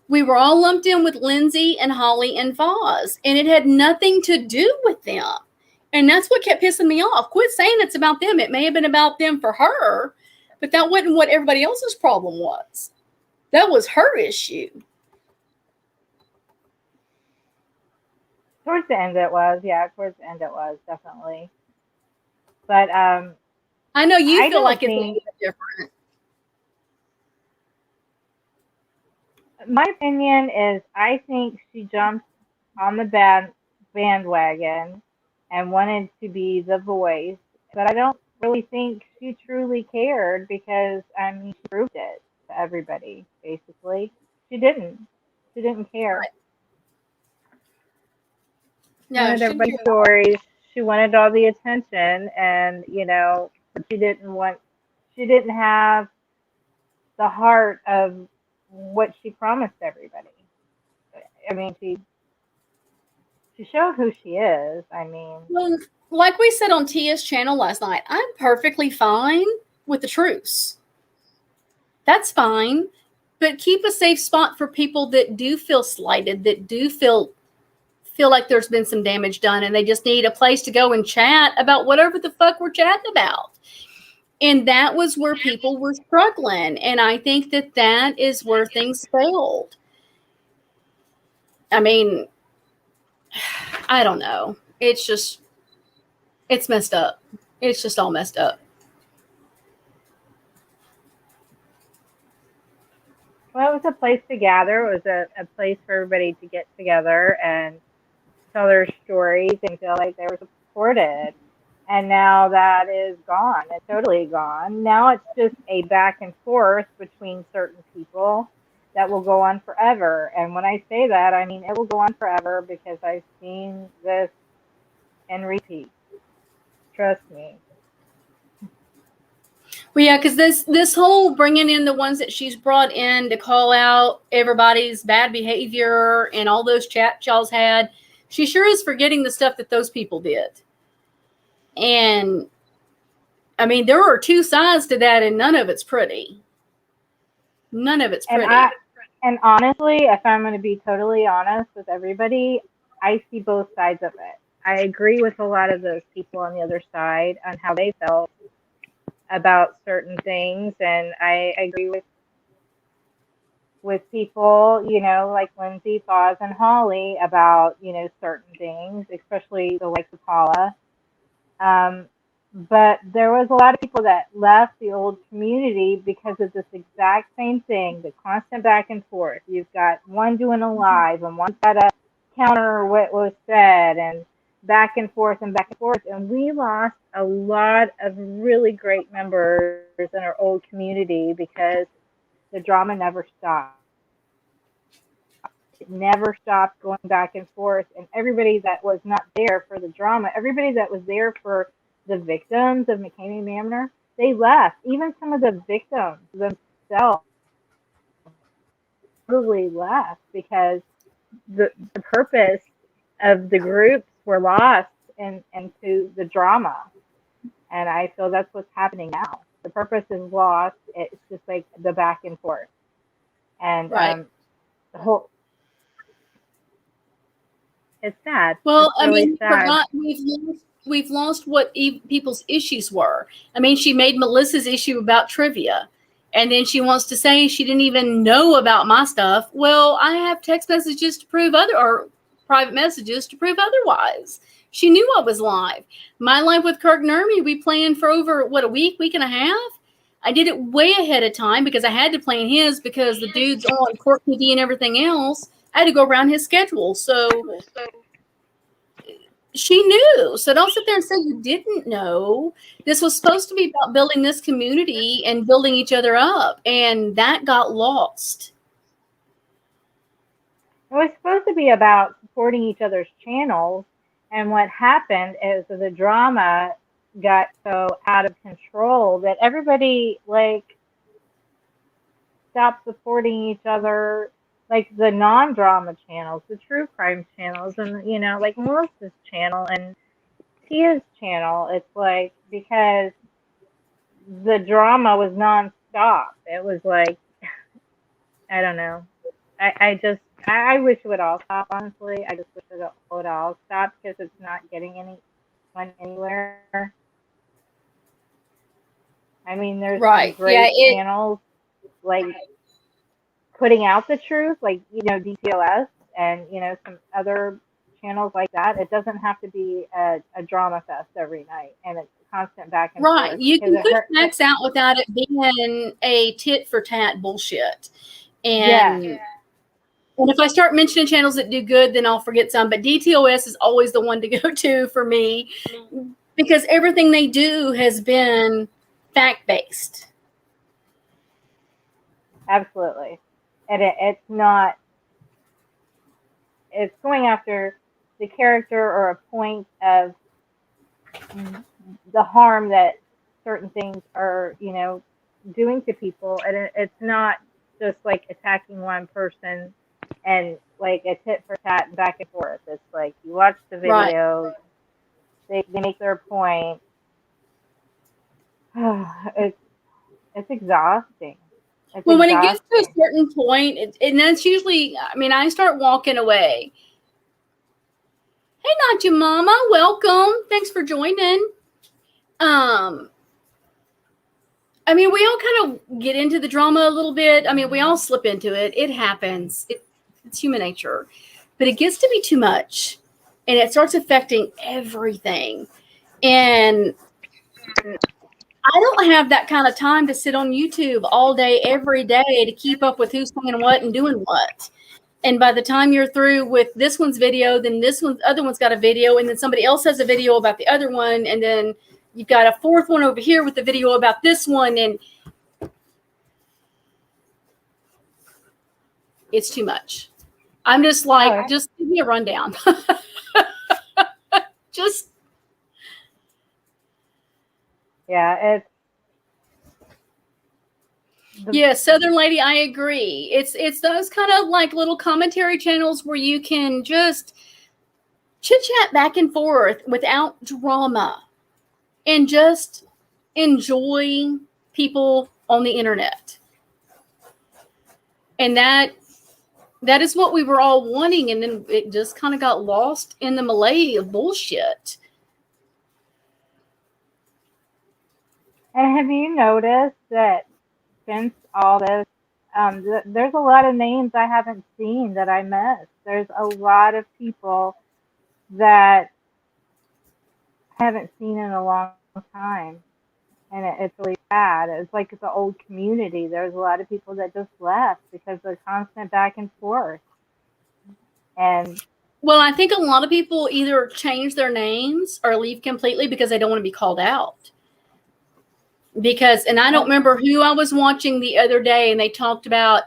[SPEAKER 1] We were all lumped in with Lindsay and Holly and Foz, and it had nothing to do with them. And that's what kept pissing me off. Quit saying it's about them. It may have been about them for her, but that wasn't what everybody else's problem was. That was her issue.
[SPEAKER 3] Towards the end it was, yeah, towards the end it was, definitely. But
[SPEAKER 1] I know you
[SPEAKER 3] I
[SPEAKER 1] feel
[SPEAKER 3] don't
[SPEAKER 1] like it's a
[SPEAKER 3] think,
[SPEAKER 1] little bit different.
[SPEAKER 3] my opinion is, I think she jumped on the bandwagon and wanted to be the voice, but I don't really think she truly cared because, I mean, she proved it to everybody, basically. She didn't. She didn't care. She
[SPEAKER 1] No,
[SPEAKER 3] wanted
[SPEAKER 1] she
[SPEAKER 3] everybody's stories. She wanted all the attention, and she she didn't have the heart of what she promised everybody. I mean, she showed who she is. I mean,
[SPEAKER 1] well, like we said on Tia's channel last night, I'm perfectly fine with the truce. That's fine. But keep a safe spot for people that do feel slighted, that do feel like there's been some damage done and they just need a place to go and chat about whatever the fuck we're chatting about. And that was where people were struggling. And I think that is where things failed. I mean, I don't know. It's messed up. It's just all messed up.
[SPEAKER 3] well, it was a place to gather. It was a place for everybody to get together and tell their stories and feel like they were supported. And now that is gone. It's totally gone. Now it's just a back and forth between certain people that will go on forever. And when I say that, I mean it will go on forever because I've seen this in repeat. Trust me.
[SPEAKER 1] Well, yeah, because this whole bringing in the ones that she's brought in to call out everybody's bad behavior and all those chats y'all's had, she sure is forgetting the stuff that those people did. And I mean, there are two sides to that, and none of it's pretty. None of it's pretty.
[SPEAKER 3] And honestly, if I'm going to be totally honest with everybody, I see both sides of it. I agree with a lot of those people on the other side on how they felt about certain things, and I agree with people, like Lindsay, Foz, and Holly about, certain things, especially the likes of Paula. But there was a lot of people that left the old community because of this exact same thing, the constant back and forth. You've got one doing a live and one's got to counter what was said and back and forth and back and forth. And we lost a lot of really great members in our old community because the drama never stopped. It never stopped going back and forth. And everybody that was not there for the drama, everybody that was there for the victims of McCamey Mamner, they left. Even some of the victims themselves totally left because the purpose of the groups were lost into the drama. And I feel that's what's happening now. The purpose is lost. It's just like the back and forth. And
[SPEAKER 1] right.
[SPEAKER 3] The whole, it's sad.
[SPEAKER 1] Well,
[SPEAKER 3] it's really sad.
[SPEAKER 1] We've lost what people's issues were. I mean, she made Melissa's issue about trivia, and then she wants to say she didn't even know about my stuff. Well, I have text messages to prove or private messages to prove otherwise. She knew I was live. My live with Kirk Nurmi, we planned for over a week and a half. I did it way ahead of time because I had to plan his because the dude's on Court TV and everything else. I had to go around his schedule. So she knew. So don't sit there and say you didn't know. This was supposed to be about building this community and building each other up. And that got lost.
[SPEAKER 3] It was supposed to be about supporting each other's channels. And what happened is the drama got so out of control that everybody stopped supporting each other, like the non-drama channels, the true crime channels, and like Melissa's channel and Tia's channel. It's like because the drama was non-stop. It was like I don't know. I wish it would all stop. Honestly, I just wish it would all stop because it's not getting anyone anywhere. I mean, there's some great channels like putting out the truth, like DTOS and some other channels like that, it doesn't have to be a drama fest every night and it's constant back and
[SPEAKER 1] Right.
[SPEAKER 3] forth.
[SPEAKER 1] You
[SPEAKER 3] Because
[SPEAKER 1] can push Max out without it being a tit for tat bullshit.
[SPEAKER 3] Yeah.
[SPEAKER 1] And if I start mentioning channels that do good, then I'll forget some. But DTOS is always the one to go to for me because everything they do has been fact-based.
[SPEAKER 3] Absolutely. And it's not, it's going after the character or a point of the harm that certain things are, you know, doing to people. And it's not just like attacking one person and like a tit for tat and back and forth. It's like you watch the video, they make their point. It's exhausting.
[SPEAKER 1] Well, when it gets to a certain point, and that's usually, I mean, I start walking away. Hey, Nacha Mama, welcome. Thanks for joining. I mean, we all kind of get into the drama a little bit. I mean, we all slip into it. It happens. It's human nature. But it gets to be too much. And it starts affecting everything. And I don't have that kind of time to sit on YouTube all day, every day to keep up with who's saying what and doing what. And by the time you're through with this one's video, then other one's got a video, and then somebody else has a video about the other one, and then you've got a fourth one over here with the video about this one, and it's too much. I'm just like, just give me a rundown. Just.
[SPEAKER 3] Yeah,
[SPEAKER 1] Yeah, Southern Lady, I agree. It's those kind of like little commentary channels where you can just chit chat back and forth without drama and just enjoy people on the internet. And that is what we were all wanting, and then it just kind of got lost in the melee of bullshit.
[SPEAKER 3] And have you noticed that since all this, there's a lot of names I haven't seen that I missed. There's a lot of people that I haven't seen in a long time. And it's really sad. It's like the old community. There's a lot of people that just left because of the constant back and forth. And
[SPEAKER 1] well, I think a lot of people either change their names or leave completely because they don't want to be called out. And I don't remember who I was watching the other day, and they talked about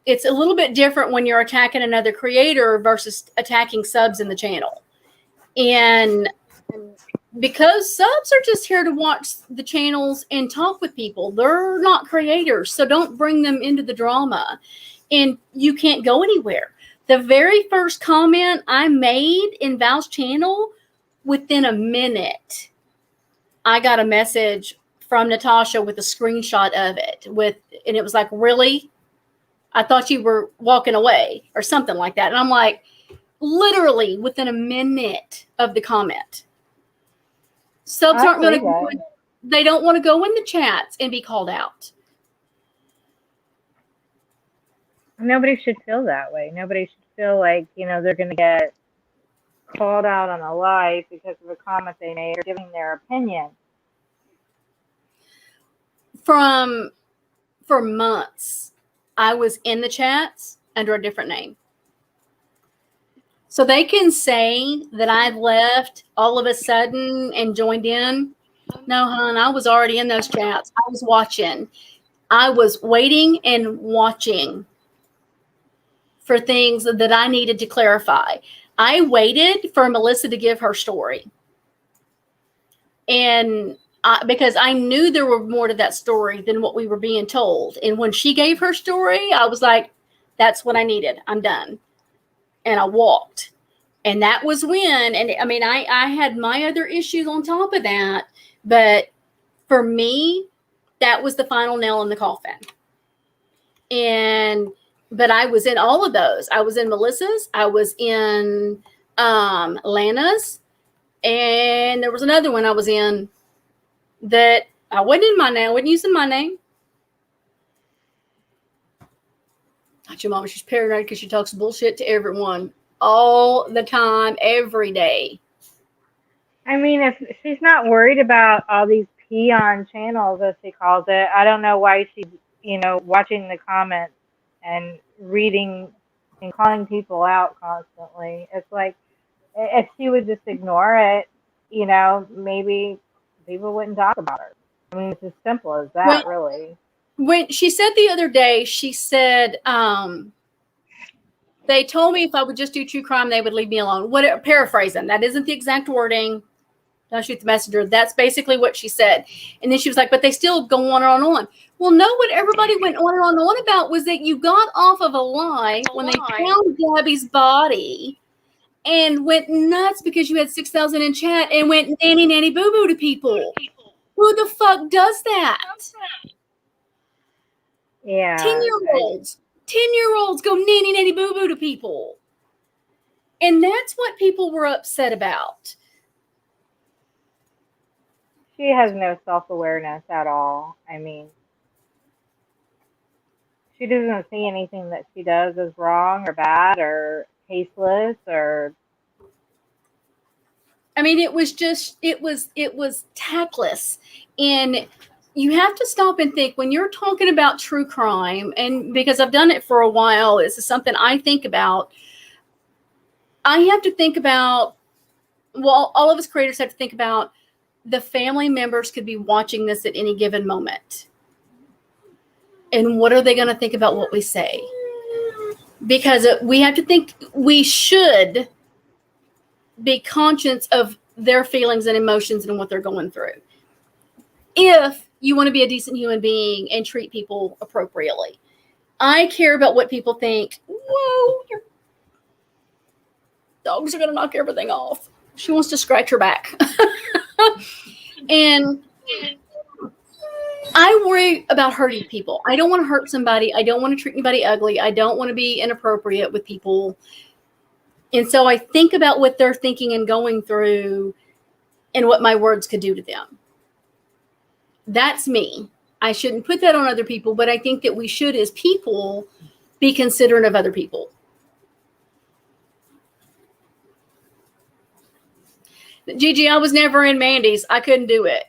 [SPEAKER 1] it's a little bit different when you're attacking another creator versus attacking subs in the channel. And because subs are just here to watch the channels and talk with people, they're not creators, so don't bring them into the drama. And you can't go anywhere. The very first comment I made in Val's channel, within a minute, I got a message from Natasha with a screenshot of it and it was like, really? I thought you were walking away or something like that. And I'm like, literally within a minute of the comment. Subs aren't going to, they don't want to go in the chats and be called out.
[SPEAKER 3] Nobody should feel that way. Nobody should feel like, you know, they're going to get called out on a live because of a comment they made or giving their opinion.
[SPEAKER 1] For months, I was in the chats under a different name. So they can say that I've left all of a sudden and joined in. No, hon, I was already in those chats. I was watching. I was waiting and watching for things that I needed to clarify. I waited for Melissa to give her story. And because I knew there were more to that story than what we were being told. And when she gave her story, I was like, that's what I needed. I'm done. And I walked. And that was when, and I mean, I had my other issues on top of that. But for me, that was the final nail in the coffin. But I was in all of those. I was in Melissa's. I was in Lana's. And there was another one I was in that I wasn't in my name. I wasn't using my name. Not your mama. She's paranoid because she talks bullshit to everyone. all the time, every day.
[SPEAKER 3] I mean, if she's not worried about all these peon channels, as she calls it, I don't know why she's, watching the comments and reading and calling people out constantly. It's like, if she would just ignore it, maybe people wouldn't talk about her. I mean, it's as simple as that, really.
[SPEAKER 1] When she said the other day, she said, they told me if I would just do true crime, they would leave me alone. What, paraphrasing, that isn't the exact wording. Don't shoot the messenger. That's basically what she said. And then she was like, but they still go on and on. Well, no, what everybody went on and on about was that you got off of a lie when they found Gabby's body and went nuts because you had 6,000 in chat and went nanny, nanny, boo boo to people. Who the fuck does that?
[SPEAKER 3] Yeah.
[SPEAKER 1] 10-year-olds go nanny, nanny, boo boo to people. And that's what people were upset about.
[SPEAKER 3] She has no self-awareness at all. I mean, she doesn't see anything that she does as wrong or bad or tasteless or.
[SPEAKER 1] I mean, it was tactless. And you have to stop and think when you're talking about true crime, and because I've done it for a while, this is something I think about. I have to think about, well, all of us creators have to think about the family members could be watching this at any given moment. And what are they going to think about what we say? Because we have to think, we should be conscious of their feelings and emotions and what they're going through. If you want to be a decent human being and treat people appropriately. I care about what people think. Whoa, your dogs are going to knock everything off. She wants to scratch her back. And I worry about hurting people. I don't want to hurt somebody. I don't want to treat anybody ugly. I don't want to be inappropriate with people. And so I think about what they're thinking and going through and what my words could do to them. That's me. I shouldn't put that on other people, but I think that we should, as people, be considerate of other people. Gigi, I was never in Mandy's. I couldn't do it.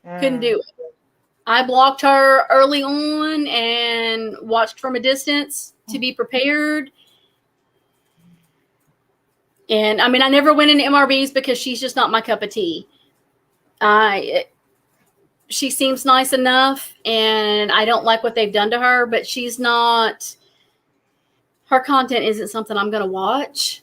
[SPEAKER 1] Couldn't do it. I blocked her early on and watched from a distance to be prepared. And I mean, I never went into MRBs because she's just not my cup of tea. She seems nice enough, and I don't like what they've done to her, but she's not, her content isn't something I'm going to watch.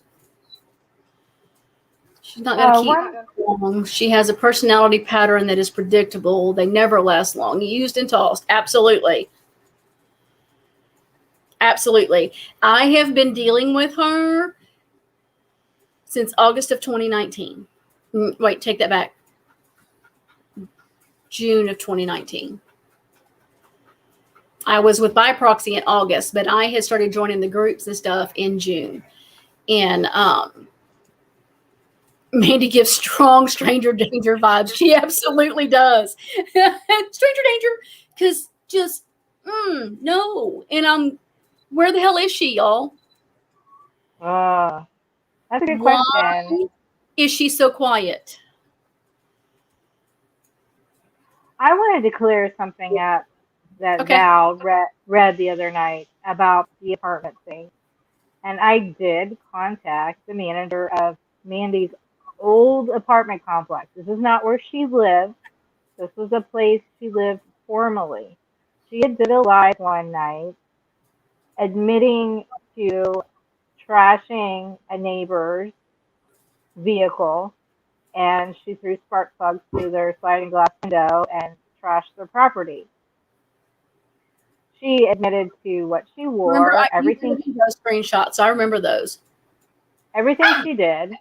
[SPEAKER 1] She's not going to keep long. She has a personality pattern that is predictable. They never last long. Used and tossed. Absolutely. Absolutely. I have been dealing with her since August of 2019. Wait, take that back. June of 2019. I was with By Proxy in August, but I had started joining the groups and stuff in June. And Mandy gives strong stranger danger vibes. She absolutely does. Stranger danger, because just, no. And where the hell is she, y'all?
[SPEAKER 3] That's a good
[SPEAKER 1] Why
[SPEAKER 3] question.
[SPEAKER 1] is she so quiet?
[SPEAKER 3] I wanted to clear something up that Val read the other night about the apartment thing. And I did contact the manager of Mandy's old apartment complex. This is not where she lived. This was a place she lived formerly. She had did a live one night admitting to trashing a neighbor's vehicle, and she threw spark plugs through their sliding glass window and trashed their property. She admitted to what she wore, everything.
[SPEAKER 1] Those screenshots, I remember those.
[SPEAKER 3] Everything she did.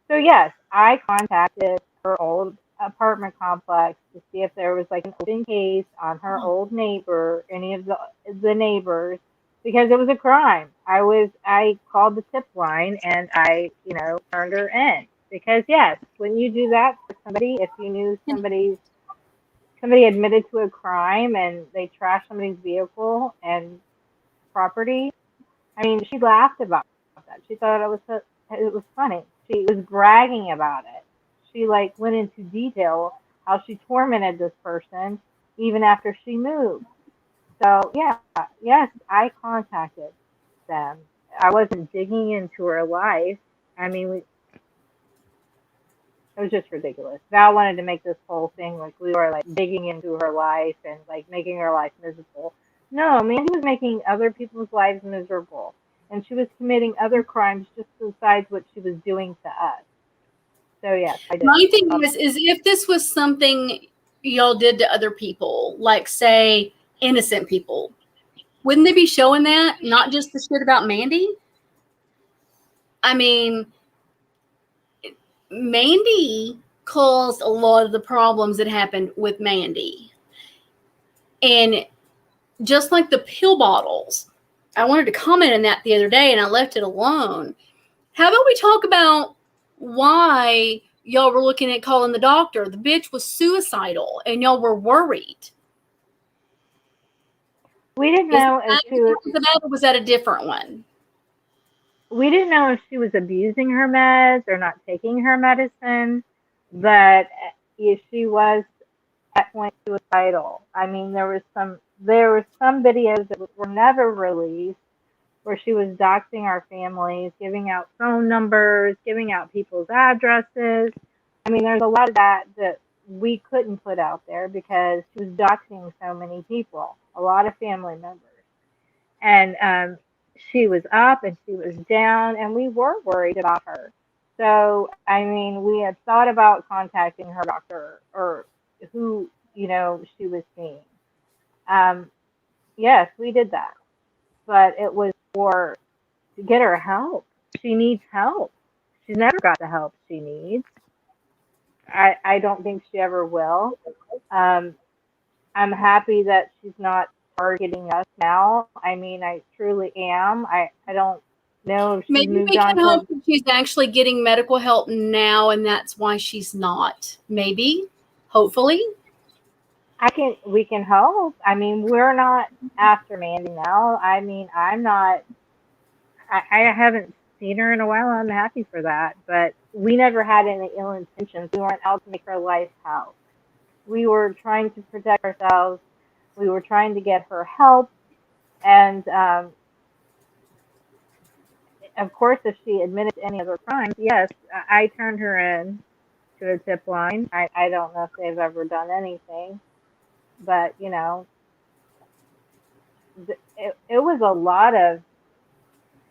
[SPEAKER 3] So yes, I contacted her old apartment complex to see if there was like an open case on her old neighbor, any of the neighbors, because it was a crime. I called the tip line and I, turned her in. Because yes, when you do that for somebody, if you knew somebody admitted to a crime and they trashed somebody's vehicle and property, I mean, she laughed about that. She thought it was funny. She was bragging about it. She like went into detail how she tormented this person even after she moved. So yeah, yes, I contacted them. I wasn't digging into her life. I mean, it was just ridiculous. Val wanted to make this whole thing like we were like digging into her life and like making her life miserable. No, Mandy was making other people's lives miserable, and she was committing other crimes just besides what she was doing to us. So yes, I did.
[SPEAKER 1] My thing is if this was something y'all did to other people, like say innocent people, wouldn't they be showing that? Not just the shit about Mandy? I mean, Mandy caused a lot of the problems that happened with Mandy. And just like the pill bottles, I wanted to comment on that the other day and I left it alone. How about we talk about why y'all were looking at calling the doctor? The bitch was suicidal and y'all were worried.
[SPEAKER 3] We didn't know if she was.
[SPEAKER 1] Or was that a different one?
[SPEAKER 3] We didn't know if she was abusing her meds or not taking her medicine, but if she was at point suicidal. I mean, there were some videos that were never released where she was doxing our families, giving out phone numbers, giving out people's addresses. I mean, there's a lot of that we couldn't put out there because she was doxing so many people, a lot of family members. And she was up and she was down, and we were worried about her. So, I mean, we had thought about contacting her doctor or who, she was seeing. Yes, we did that. But it was to get her help. She needs help. She's never got the help she needs. I don't think she ever will. I'm happy that she's not targeting us now. I mean, I truly am. I don't know if she
[SPEAKER 1] Maybe
[SPEAKER 3] moved
[SPEAKER 1] we
[SPEAKER 3] on
[SPEAKER 1] can hope that she's actually getting medical help now, and that's why she's not. Maybe, hopefully.
[SPEAKER 3] We can hope. I mean, we're not after Mandy now. I mean, I'm not. I haven't seen her in a while. I'm happy for that, but we never had any ill intentions. We weren't out to make her life hell. We were trying to protect ourselves. We were trying to get her help, and of course, if she admitted to any other crimes, yes, I turned her in to a tip line. I don't know if they've ever done anything, but it was a lot of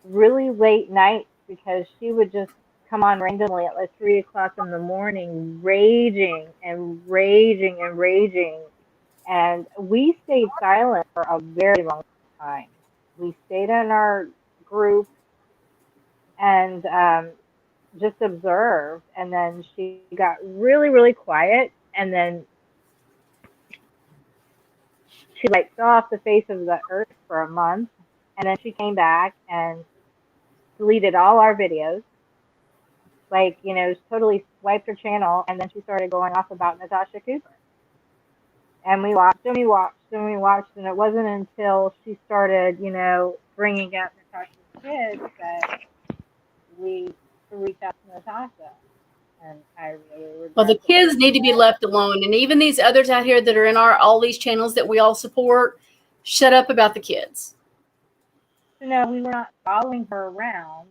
[SPEAKER 3] really late nights because she would just come on randomly at like 3 o'clock in the morning, raging and raging and raging. And we stayed silent for a very long time. We stayed in our group and just observed. And then she got really, really quiet. And then she like fell off the face of the earth for a month. And then she came back and deleted all our videos. Like, totally swiped her channel. And then she started going off about Natasha Cooper. And we watched and we watched and we watched, and it wasn't until she started, bringing up Natasha's kids that we reached out to Natasha. And I really regret.
[SPEAKER 1] Well, the kids need to be left alone, and even these others out here that are in all these channels that we all support, shut up about the kids.
[SPEAKER 3] No, we were not following her around.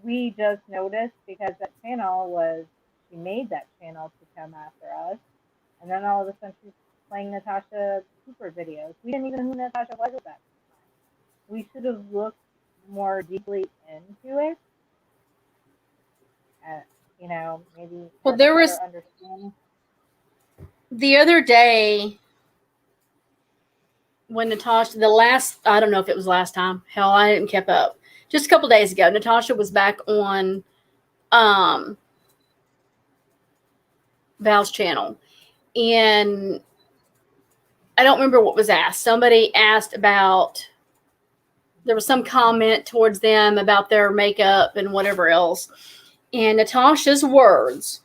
[SPEAKER 3] We just noticed because that channel she made that channel to come after us. And then all of a sudden she's playing Natasha Cooper videos. We didn't even know who Natasha was at that time. We should have looked more deeply into it. Maybe.
[SPEAKER 1] Well, there was the other day when Natasha, I don't know if it was last time. Hell, I didn't keep up. Just a couple days ago, Natasha was back on Val's channel. And I don't remember what was asked. Somebody asked about, there was some comment towards them about their makeup and whatever else. And Natasha's words,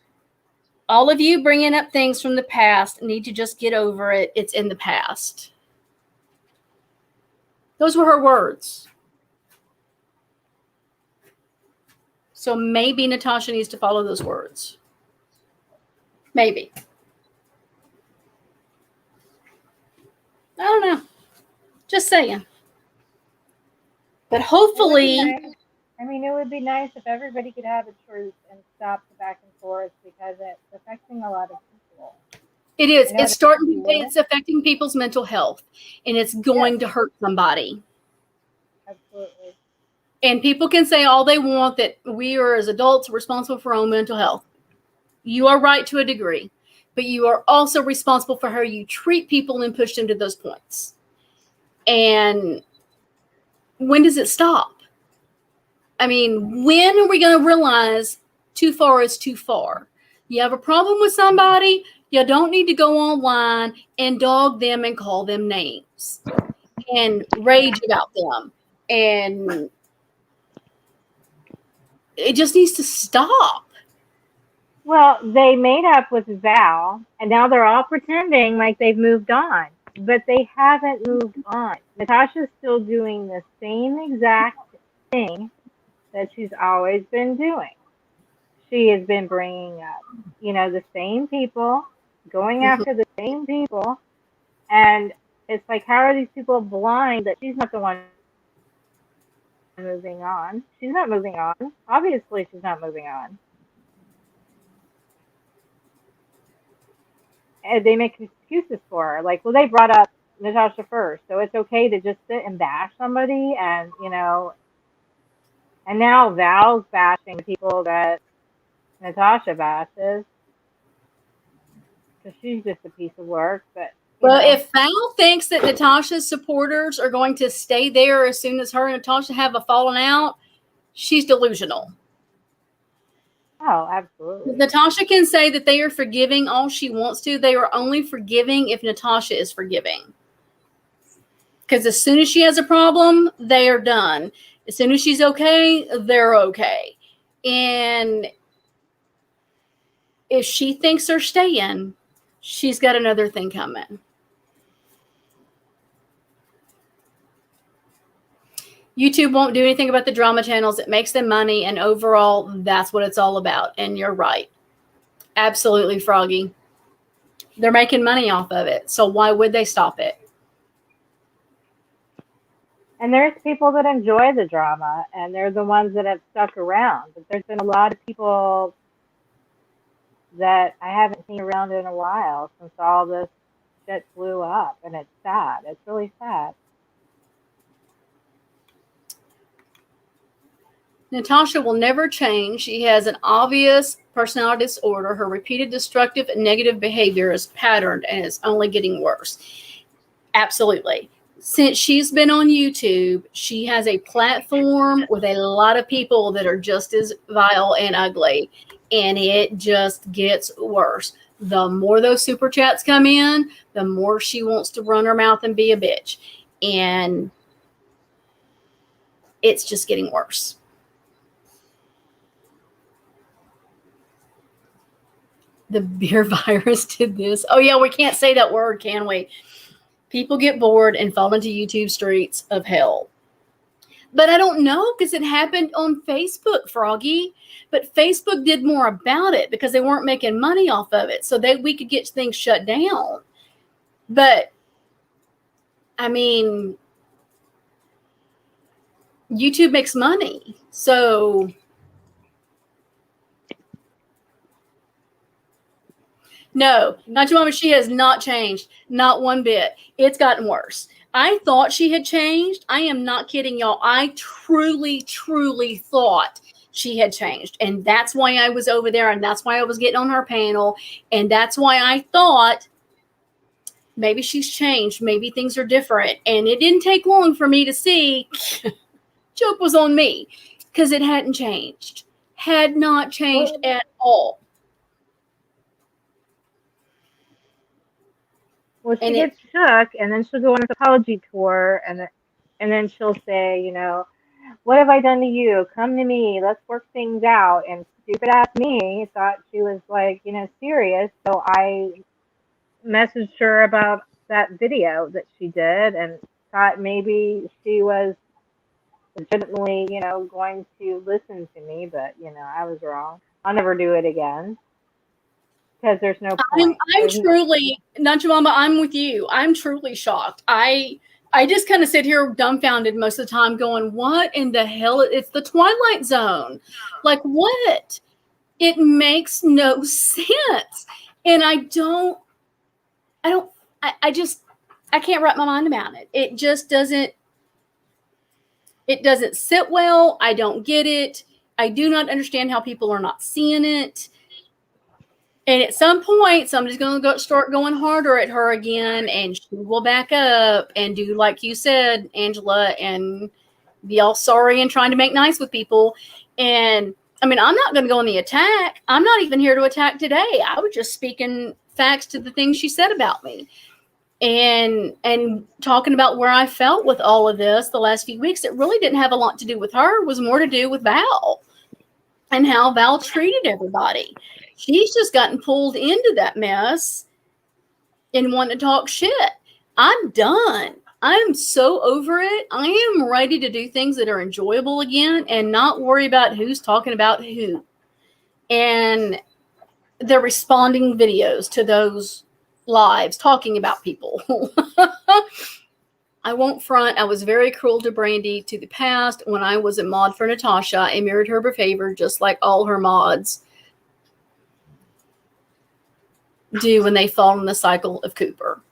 [SPEAKER 1] all of you bringing up things from the past need to just get over it. It's in the past. Those were her words. So maybe Natasha needs to follow those words. Maybe. I don't know. Just saying. But hopefully,
[SPEAKER 3] I mean, it would be nice if everybody could have a truth and stop the back and forth, because it's affecting a lot of people.
[SPEAKER 1] it is. It's affecting people's mental health, and it's going to hurt somebody.
[SPEAKER 3] Absolutely.
[SPEAKER 1] And people can say all they want that we are, as adults, responsible for our own mental health. You are right to a degree, but you are also responsible for how you treat people and push them to those points. And when does it stop? I mean, when are we going to realize too far is too far? You have a problem with somebody, you don't need to go online and dog them and call them names and rage about them. And it just needs to stop.
[SPEAKER 3] Well, they made up with Val, and now they're all pretending like they've moved on, but they haven't moved on. Natasha's still doing the same exact thing that she's always been doing. She has been bringing up, the same people, going after the same people, and it's like, how are these people blind that she's not the one moving on? She's not moving on. Obviously, she's not moving on. And they make excuses for her. Like, well, they brought up Natasha first, so it's okay to just sit and bash somebody, and, and now Val's bashing the people that Natasha bashes, because she's just a piece of work. But
[SPEAKER 1] well, if Val thinks that Natasha's supporters are going to stay there as soon as her and Natasha have a falling out, she's delusional.
[SPEAKER 3] Oh, absolutely.
[SPEAKER 1] Natasha can say that they are forgiving all she wants to. They are only forgiving if Natasha is forgiving. Because as soon as she has a problem, they are done. As soon as she's okay, they're okay. And if she thinks they're staying, she's got another thing coming. YouTube won't do anything about the drama channels. It makes them money, and overall, that's what it's all about. And you're right. Absolutely, Froggy. They're making money off of it, so why would they stop it?
[SPEAKER 3] And there's people that enjoy the drama, and they're the ones that have stuck around. But there's been a lot of people that I haven't seen around in a while since all this shit blew up, and it's sad. It's really sad.
[SPEAKER 1] Natasha will never change. She has an obvious personality disorder. Her repeated destructive and negative behavior is patterned and is only getting worse. Absolutely. Since she's been on YouTube, she has a platform with a lot of people that are just as vile and ugly, and it just gets worse. The more those super chats come in, the more she wants to run her mouth and be a bitch. And it's just getting worse. The beer virus did this. Oh, yeah, we can't say that word, can we? People get bored and fall into YouTube streets of hell. But I don't know, because it happened on Facebook, Froggy. But Facebook did more about it because they weren't making money off of it. So we could get things shut down. But, I mean, YouTube makes money. So... No, not your mama. She has not changed. Not one bit. It's gotten worse. I thought she had changed. I am not kidding, y'all. I truly, truly thought she had changed. And that's why I was over there. And that's why I was getting on her panel. And that's why I thought maybe she's changed. Maybe things are different. And it didn't take long for me to see joke was on me, because it hadn't changed. Had not changed at all.
[SPEAKER 3] Well, she gets shook, and then she'll go on an apology tour, and then she'll say, what have I done to you? Come to me. Let's work things out. And stupid ass me thought she was like, serious. So I messaged her about that video that she did, and thought maybe she was legitimately, going to listen to me, but, I was wrong. I'll never do it again because there's no
[SPEAKER 1] I'm
[SPEAKER 3] point. There's
[SPEAKER 1] truly, Nachamama, I'm with you. I'm truly shocked. I just kind of sit here dumbfounded most of the time going, what in the hell? It's the Twilight Zone. Like, what? It makes no sense. And I can't wrap my mind around it. It just doesn't sit well. I don't get it. I do not understand how people are not seeing it. And at some point, somebody's going to start going harder at her again, and she will back up and do like you said, Angela, and be all sorry and trying to make nice with people. And I mean, I'm not going to go on the attack. I'm not even here to attack today. I was just speaking facts to the things she said about me. And talking about where I felt with all of this the last few weeks, it really didn't have a lot to do with her. It was more to do with Val and how Val treated everybody. She's just gotten pulled into that mess and wanting to talk shit. I'm done. I'm so over it. I am ready to do things that are enjoyable again and not worry about who's talking about who. And they're responding videos to those lives talking about people. I won't front. I was very cruel to Brandy to the past when I was a mod for Natasha. I mirrored her behavior just like all her mods do when they fall in the cycle of Cooper.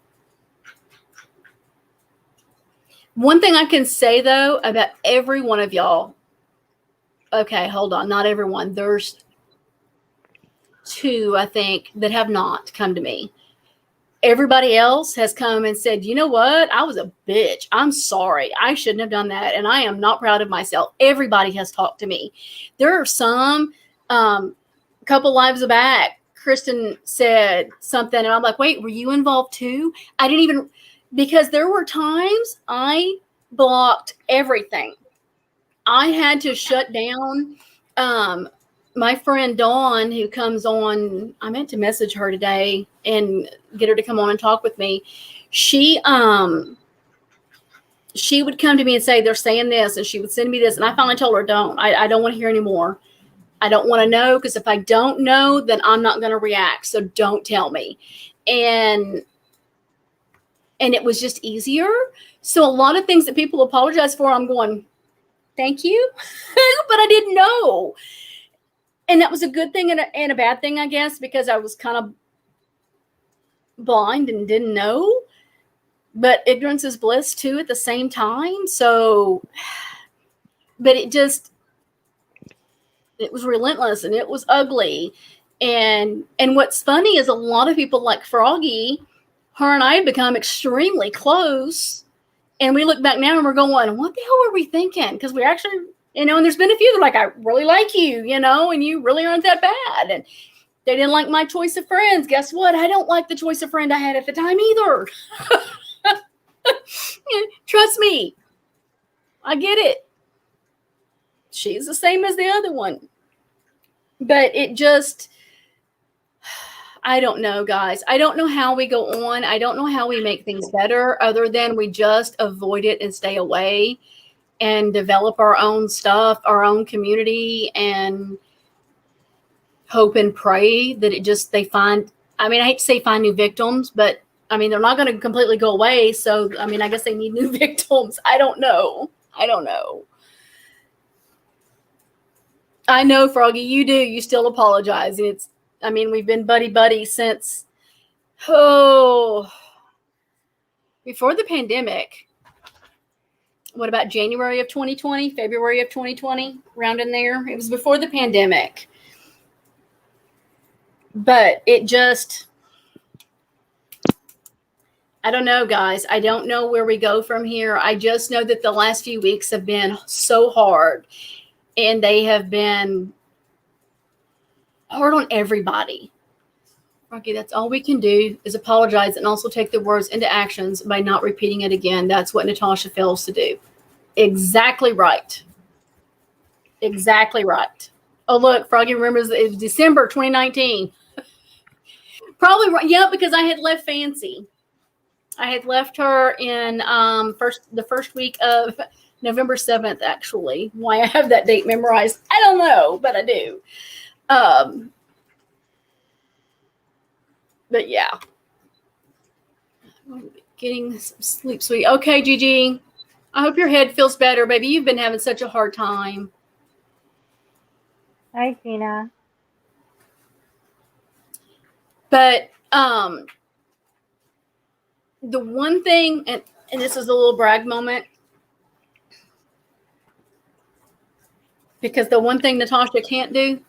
[SPEAKER 1] One thing I can say, though, about every one of y'all. Okay, hold on. Not everyone. There's 2, I think, that have not come to me. Everybody else has come and said, you know what? I was a bitch. I'm sorry. I shouldn't have done that. And I am not proud of myself. Everybody has talked to me. There are some, couple lives back, Kristen said something. And I'm like, wait, were you involved too? I didn't even, because there were times I blocked everything. I had to shut down. My friend Dawn, who comes on, I meant to message her today and get her to come on and talk with me. She would come to me and say, they're saying this, and she would send me this. And I finally told her, I don't want to hear anymore. I don't want to know, because if I don't know, then I'm not going to react. So don't tell me. And it was just easier. So a lot of things that people apologize for, I'm going, thank you. But I didn't know. And that was a good thing and a bad thing, I guess, because I was kind of blind and didn't know. But ignorance is bliss, too, at the same time. So, but it was relentless and it was ugly. And what's funny is a lot of people like Froggy, her and I have become extremely close. And we look back now and we're going, what the hell were we thinking? Because we actually, and there's been a few that are like, I really like you, and you really aren't that bad. And they didn't like my choice of friends. Guess what? I don't like the choice of friend I had at the time either. Trust me. I get it. She's the same as the other one. But it just, I don't know, guys. I don't know how we go on. I don't know how we make things better other than we just avoid it and stay away and develop our own stuff, our own community, and hope and pray that they find, I hate to say find new victims, but they're not going to completely go away. So, I guess they need new victims. I don't know. I know, Froggy, you do. You still apologize. And we've been buddy since, before the pandemic. What about January of 2020, February of 2020, around in there? It was before the pandemic. But it just, I don't know, guys. I don't know where we go from here. I just know that the last few weeks have been so hard. And they have been hard on everybody. Rocky, that's all we can do is apologize and also take the words into actions by not repeating it again. That's what Natasha fails to do. Exactly right. Exactly right. Oh, look, Froggy remembers it was December 2019. Probably right. Yeah, because I had left Fancy. I had left her in the first week of November 7th, actually. Why I have that date memorized, I don't know, but I do. But yeah. Getting some sleep, sweet. Okay, Gigi. I hope your head feels better, baby. You've been having such a hard time.
[SPEAKER 3] Hi, Tina.
[SPEAKER 1] But the one thing, and this is a little brag moment, because the one thing Natasha can't do,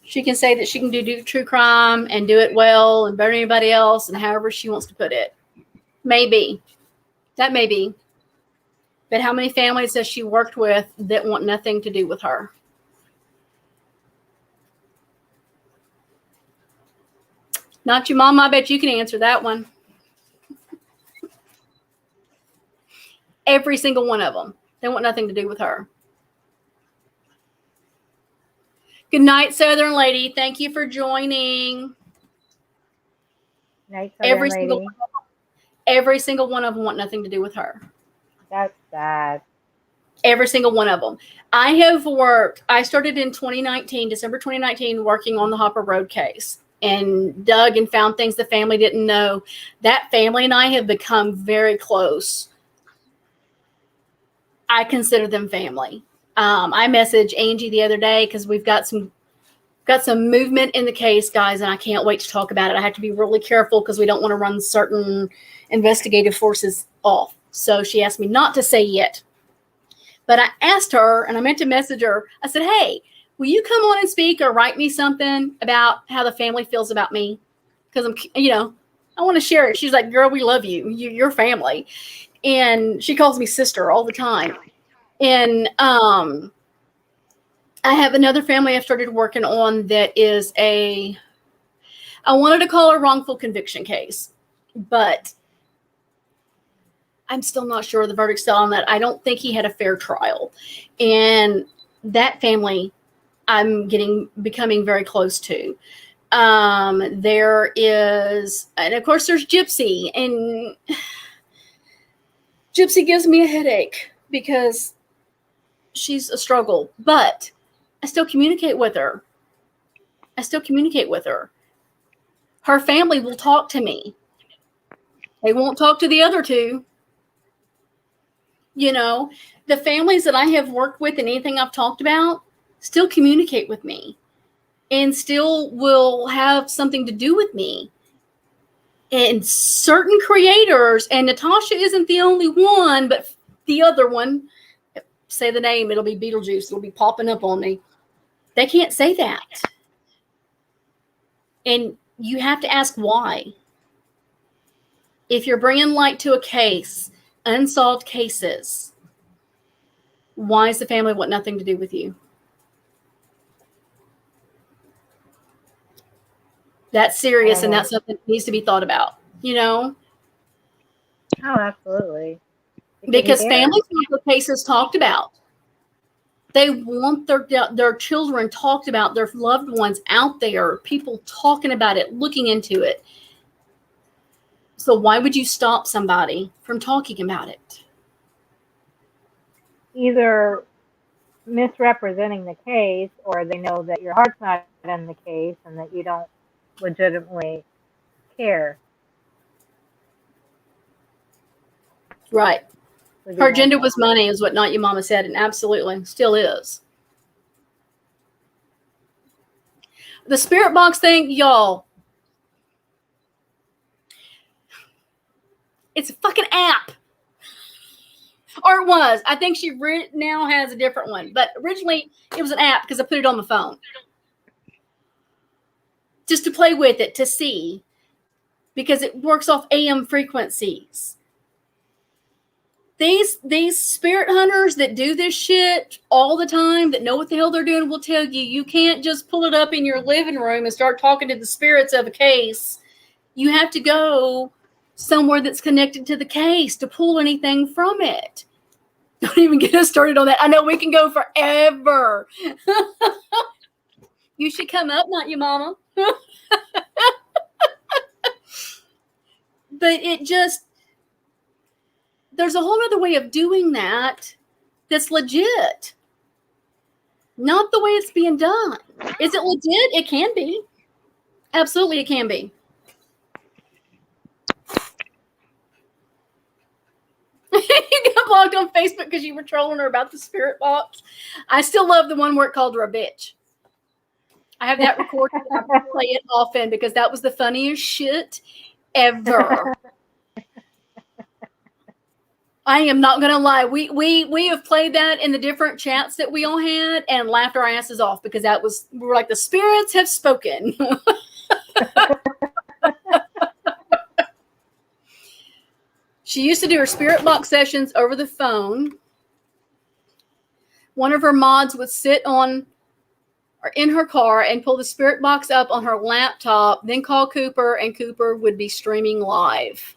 [SPEAKER 1] she can say that she can do true crime and do it well and better than anybody else and however she wants to put it. Maybe. That may be. But how many families has she worked with that want nothing to do with her? Not your mom. I bet you can answer that one. Every single one of them. They want nothing to do with her. Good night, Southern Lady. Thank you for joining.
[SPEAKER 3] Night,
[SPEAKER 1] Every
[SPEAKER 3] Southern
[SPEAKER 1] single
[SPEAKER 3] lady.
[SPEAKER 1] one of them. Every single one of them want nothing to do with her.
[SPEAKER 3] That's sad.
[SPEAKER 1] Every single one of them. I started in 2019, December 2019, working on the Hopper Road case and dug and found things the family didn't know. That family and I have become very close. I consider them family. I messaged Angie the other day because we've got some movement in the case, guys, and I can't wait to talk about it. I have to be really careful because we don't want to run certain investigative forces off. So she asked me not to say yet. But I asked her, and I meant to message her. I said, hey, will you come on and speak or write me something about how the family feels about me? Because I want to share it. She's like, girl, we love you. You're family. And she calls me sister all the time. And I have another family I've started working on that is I wanted to call a wrongful conviction case, but I'm still not sure the verdict's still on that. I don't think he had a fair trial. And that family I'm becoming very close to. There is, and of course there's Gypsy, and Gypsy gives me a headache because she's a struggle, but I still communicate with her. Her family will talk to me. They won't talk to the other two. The families that I have worked with and anything I've talked about still communicate with me and still will have something to do with me. And certain creators, and Natasha isn't the only one, but the other one, say the name, it'll be Beetlejuice. It'll be popping up on me. They can't say that. And you have to ask why. If you're bringing light to a case, unsolved cases, why does the family want nothing to do with you? That's serious, and that's something that needs to be thought about,
[SPEAKER 3] Oh, absolutely.
[SPEAKER 1] Because families want the cases talked about. They want their children talked about, their loved ones out there, people talking about it, looking into it. So why would you stop somebody from talking about it?
[SPEAKER 3] Either misrepresenting the case, or they know that your heart's not in the case and that you don't legitimately care.
[SPEAKER 1] Right. Her agenda was money, is what Not Your Mama said, and absolutely still is. The spirit box thing, y'all, it's a fucking app. Or it was. I think she now has a different one. But originally, it was an app because I put it on my phone. Just to play with it, to see. Because it works off AM frequencies. These spirit hunters that do this shit all the time, that know what the hell they're doing, will tell you, you can't just pull it up in your living room and start talking to the spirits of a case. You have to go somewhere that's connected to the case to pull anything from it. Don't even get us started on that. I know we can go forever. You should come up, Not Your Mama. but there's a whole other way of doing that that's legit. Not the way it's being done. Is it legit? It can be. Absolutely, it can be. You got blocked on Facebook because you were trolling her about the spirit box. I still love the one where it called her a bitch. I have that recorded. I play it often because that was the funniest shit ever. I am not gonna lie. We have played that in the different chats that we all had and laughed our asses off because we were like, the spirits have spoken. She used to do her spirit box sessions over the phone. One of her mods would sit on or in her car and pull the spirit box up on her laptop, then call Cooper, and Cooper would be streaming live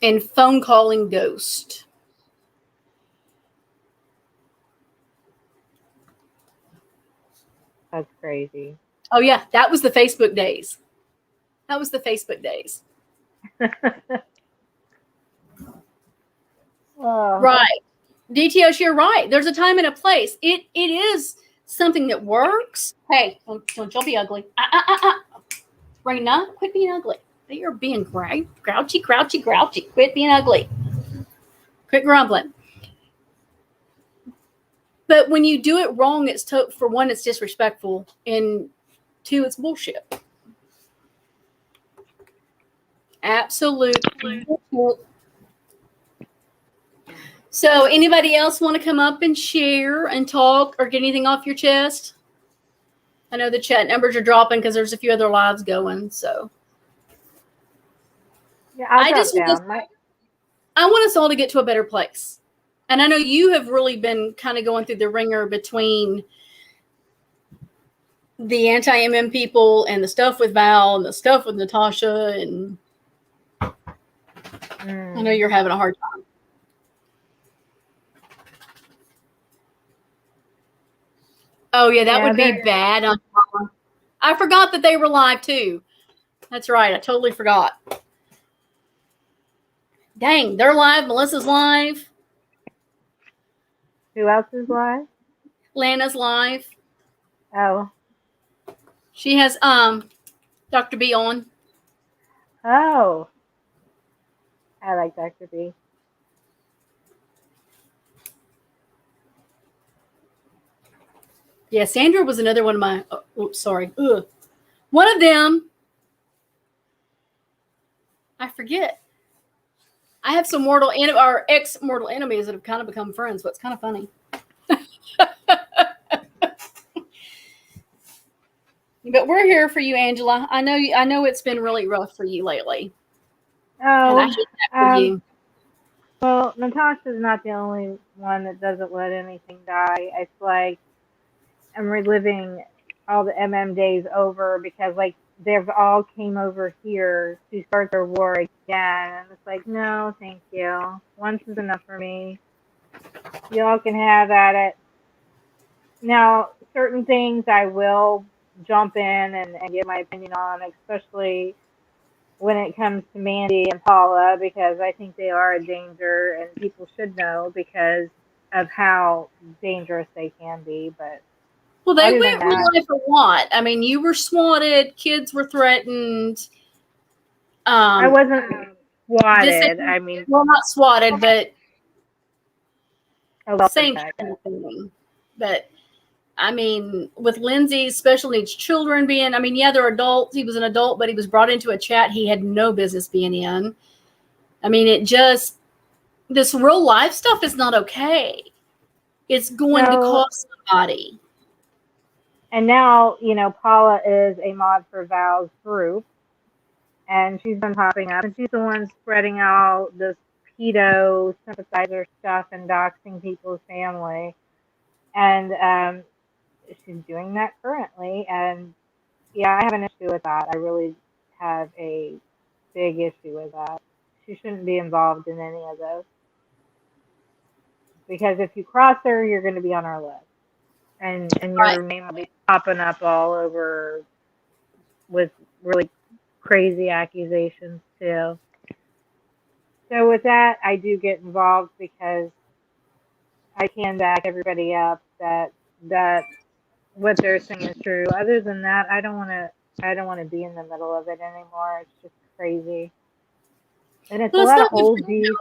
[SPEAKER 1] and phone calling Ghost.
[SPEAKER 3] That's crazy.
[SPEAKER 1] Oh yeah, that was the Facebook days. That was the Facebook days.
[SPEAKER 3] Oh.
[SPEAKER 1] Right. DTOs, you're right. There's a time and a place. It is something that works. Hey, don't be ugly. Raina, quit being ugly. You're being grouchy. Quit being ugly. Quit grumbling. But when you do it wrong, it's for one, it's disrespectful, and two, it's bullshit. Absolute bullshit. So, anybody else want to come up and share and talk or get anything off your chest? I know the chat numbers are dropping because there's a few other lives going. So,
[SPEAKER 3] Yeah,
[SPEAKER 1] I want us all to get to a better place. And I know you have really been kind of going through the ringer between the anti-MM people and the stuff with Val and the stuff with Natasha. And I know you're having a hard time. Oh, yeah, that would be bad. I forgot that they were live, too. That's right. I totally forgot. Dang, they're live. Melissa's live.
[SPEAKER 3] Who else is live?
[SPEAKER 1] Lana's live.
[SPEAKER 3] Oh.
[SPEAKER 1] She has Dr. B on.
[SPEAKER 3] Oh. I like Dr. B.
[SPEAKER 1] Yeah, Sandra was another one of my. Sorry. Ugh. One of them. I forget. I have some ex-mortal enemies that have kind of become friends, but it's kind of funny. But we're here for you, Angela. I know it's been really rough for you lately.
[SPEAKER 3] Oh,
[SPEAKER 1] and I hate that for you.
[SPEAKER 3] Well, Natasha's not the only one that doesn't let anything die. It's like I'm reliving all the MM days over because, like, they've all came over here to start their war again. And it's like, no, thank you. Once is enough for me. Y'all can have at it. Now, certain things I will jump in and give my opinion on, especially when it comes to Mandy and Paula, because I think they are a danger and people should know because of how dangerous they can be. But
[SPEAKER 1] well, they went real life a lot. I mean, you were swatted, kids were threatened.
[SPEAKER 3] I wasn't swatted. I mean,
[SPEAKER 1] well, not swatted, but same
[SPEAKER 3] kind
[SPEAKER 1] of thing. But I mean, with Lindsay's special needs children being, I mean, yeah, they're adults. He was an adult, but he was brought into a chat he had no business being in. I mean, this real life stuff is not okay. It's going to cost somebody.
[SPEAKER 3] And now, Paula is a mod for Val's group, and she's been popping up, and she's the one spreading out this pedo sympathizer stuff and doxing people's family. And she's doing that currently, and yeah, I have an issue with that. I really have a big issue with that. She shouldn't be involved in any of those. Because if you cross her, you're going to be on our list. And your name will be popping up all over with really crazy accusations too. So with that, I do get involved because I can back everybody up that what they're saying is true. Other than that, I don't want to be in the middle of it anymore. It's just crazy. And it's a
[SPEAKER 1] Well, it's
[SPEAKER 3] lot of
[SPEAKER 1] not good
[SPEAKER 3] old
[SPEAKER 1] for you.
[SPEAKER 3] beef.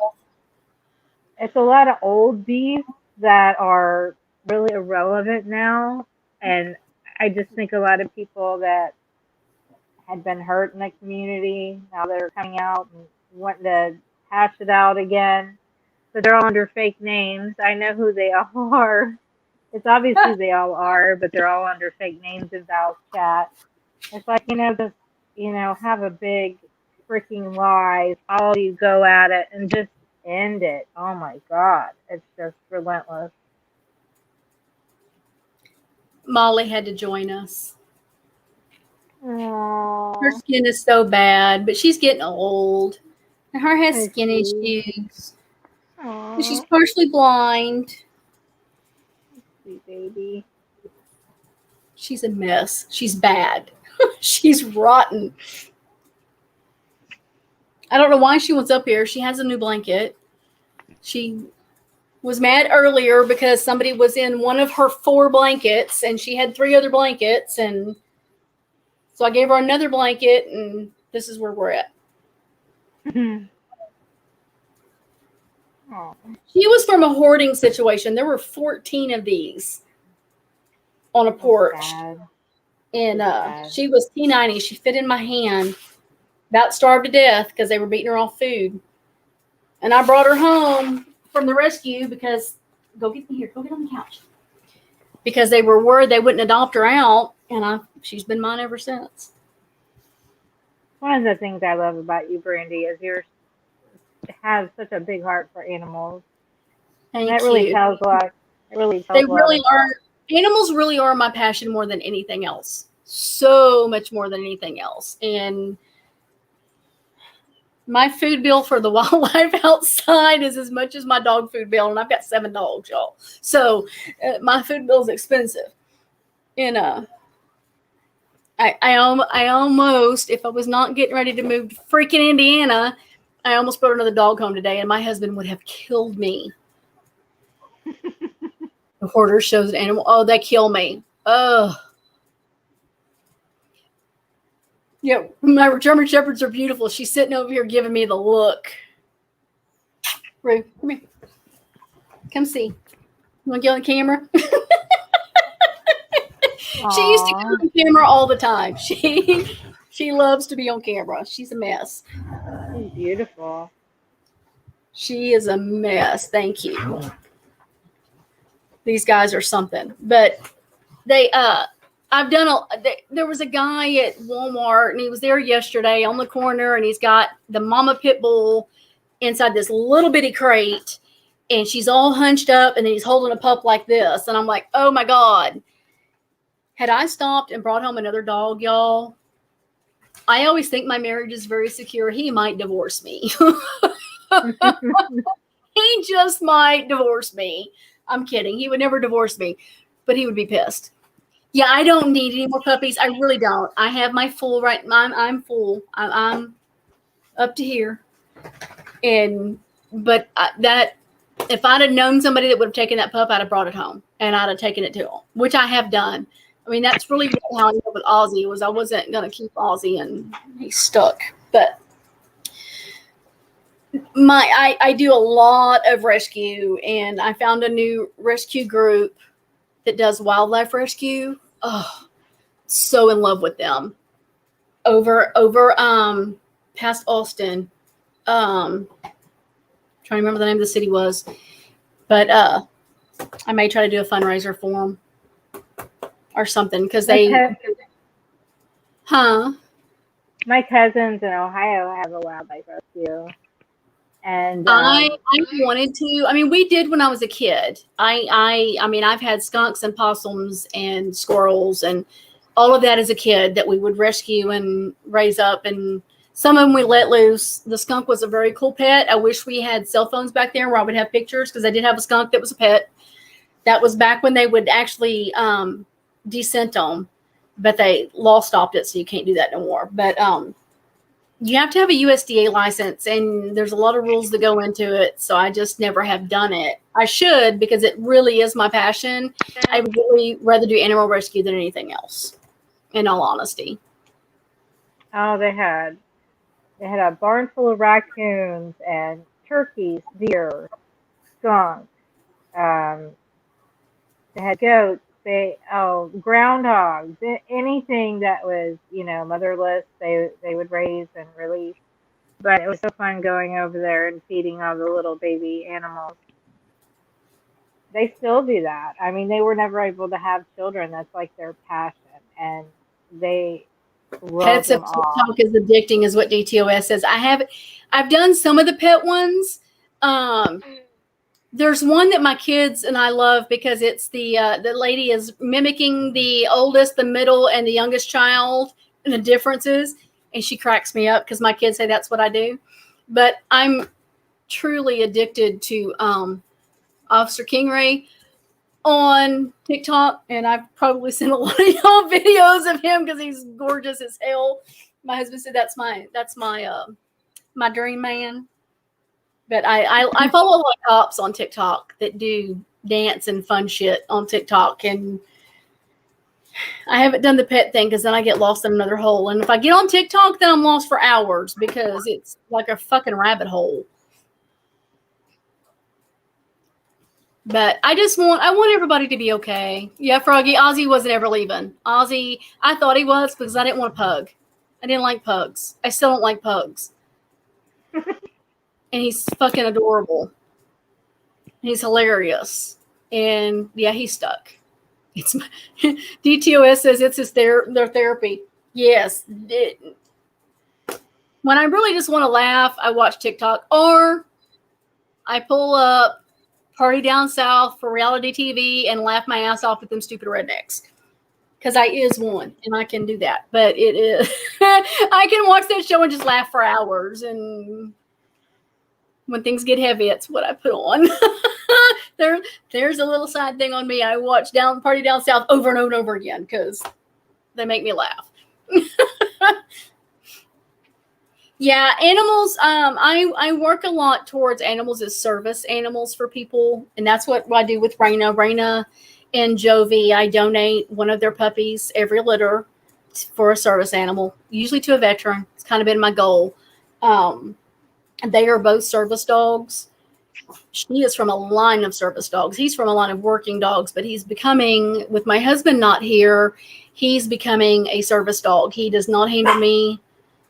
[SPEAKER 3] It's a lot of old beef that are really irrelevant now. And I just think a lot of people that had been hurt in the community, now they're coming out and wanting to hash it out again. So they're all under fake names. I know who they all are. It's obvious who they all are, but they're all under fake names in Val's chat. It's like, just, have a big freaking lie, all you go at it and just end it. Oh my God. It's just relentless.
[SPEAKER 1] Molly had to join us. Her
[SPEAKER 3] Aww.
[SPEAKER 1] skin is so bad, but she's getting old. And her has
[SPEAKER 3] I
[SPEAKER 1] skin
[SPEAKER 3] see.
[SPEAKER 1] issues. And she's
[SPEAKER 3] Aww.
[SPEAKER 1] partially blind.
[SPEAKER 3] Sweet baby.
[SPEAKER 1] She's a mess. She's bad. She's rotten. I don't know why she wants up here. She has a new blanket. She was mad earlier because somebody was in one of her 4 blankets and she had 3 other blankets. And so I gave her another blanket and this is where we're at.
[SPEAKER 3] Aw.
[SPEAKER 1] She was from a hoarding situation. There were 14 of these on a porch.
[SPEAKER 3] Sad.
[SPEAKER 1] And
[SPEAKER 3] Sad.
[SPEAKER 1] she was T90. She fit in my hand. About starved to death because they were beating her off food. And I brought her home from the rescue because, go get on the couch. Because they were worried they wouldn't adopt her out. And she's been mine ever since.
[SPEAKER 3] One of the things I love about you, Brandy, is you have such a big heart for animals.
[SPEAKER 1] Thank
[SPEAKER 3] That
[SPEAKER 1] you.
[SPEAKER 3] really tells a lot. It really tells
[SPEAKER 1] They
[SPEAKER 3] a lot
[SPEAKER 1] really
[SPEAKER 3] about-
[SPEAKER 1] are. Animals really are my passion more than anything else. So much more than anything else. And my food bill for the wildlife outside is as much as my dog food bill. And I've got 7 dogs, y'all. So my food bill is expensive. And I almost, if I was not getting ready to move to freaking Indiana, I almost brought another dog home today. And my husband would have killed me. The hoarder shows an animal. Oh, they kill me. Ugh. Yeah, my German Shepherds are beautiful. She's sitting over here giving me the look. Rue, come here. Come see. You want to get on the camera? She used to
[SPEAKER 3] Aw.
[SPEAKER 1] get on camera all the time. She loves to be on camera. She's a mess.
[SPEAKER 3] She's beautiful.
[SPEAKER 1] She is a mess. Thank you. These guys are something. But they there was a guy at Walmart and he was there yesterday on the corner and he's got the mama pit bull inside this little bitty crate and she's all hunched up and then he's holding a pup like this. And I'm like, oh my God. Had I stopped and brought home another dog, y'all, I always think my marriage is very secure. He might divorce me. He just might divorce me. I'm kidding. He would never divorce me, but he would be pissed. Yeah, I don't need any more puppies. I really don't. I have my full right. I'm full. I'm up to here. But if I'd have known somebody that would have taken that pup, I'd have brought it home and I'd have taken it to him, which I have done. I mean, that's really how I know with Ozzy was I wasn't going to keep Ozzy and he's stuck. But I do a lot of rescue and I found a new rescue group that does wildlife rescue. Oh, so in love with them. Over past Austin. Trying to remember the name of the city was. But I may try to do a fundraiser for them or something because they
[SPEAKER 3] My cousins in Ohio have a wildlife rescue. And
[SPEAKER 1] I wanted to. I mean, we did when I was a kid. I mean, I've had skunks and possums and squirrels and all of that as a kid that we would rescue and raise up. And some of them we let loose. The skunk was a very cool pet. I wish we had cell phones back there where I would have pictures because I did have a skunk that was a pet. That was back when they would actually descent them, but they law stopped it, so you can't do that no more. But you have to have a USDA license, and there's a lot of rules that go into it. So I just never have done it. I should, because it really is my passion. I would really rather do animal rescue than anything else, in all honesty.
[SPEAKER 3] Oh, they had a barn full of raccoons and turkeys, deer, skunks. Um, they had goats. Groundhogs. Anything that was, motherless, they would raise and release. But it was so fun going over there and feeding all the little baby animals. They still do that. I mean, they were never able to have children. That's like their passion, and they love
[SPEAKER 1] Pets
[SPEAKER 3] them
[SPEAKER 1] of
[SPEAKER 3] all.
[SPEAKER 1] TikTok is addicting, is what DTOS says. I've done some of the pet ones. There's one that my kids and I love because it's the lady is mimicking the oldest, the middle, and the youngest child, and the differences. And she cracks me up because my kids say that's what I do. But I'm truly addicted to Officer Kingray on TikTok, and I've probably seen a lot of y'all videos of him because he's gorgeous as hell. My husband said that's my my dream man. But I follow a lot of cops on TikTok that do dance and fun shit on TikTok, and I haven't done the pet thing because then I get lost in another hole. And if I get on TikTok, then I'm lost for hours because it's like a fucking rabbit hole. But I want everybody to be okay. Yeah, Froggy, Ozzy wasn't ever leaving. Ozzy, I thought he was because I didn't want a pug. I didn't like pugs. I still don't like pugs. And he's fucking adorable. He's hilarious. And yeah, he's stuck. It's DTOS says it's their therapy. Yes. When I really just want to laugh, I watch TikTok, or I pull up Party Down South for reality TV and laugh my ass off at them stupid rednecks. Because I is one, and I can do that. But it is I can watch that show and just laugh for hours. And when things get heavy, it's what I put on. There's a little side thing on me. I watch Party Down South over and over and over again because they make me laugh. Yeah, animals. I work a lot towards animals as service animals for people, and that's what I do with Raina and Jovi. I donate one of their puppies every litter for a service animal, usually to a veteran. It's kind of been my goal. They are both service dogs. She is from a line of service dogs. He's from a line of working dogs, but he's becoming, with my husband not here, he's becoming a service dog. He does not handle me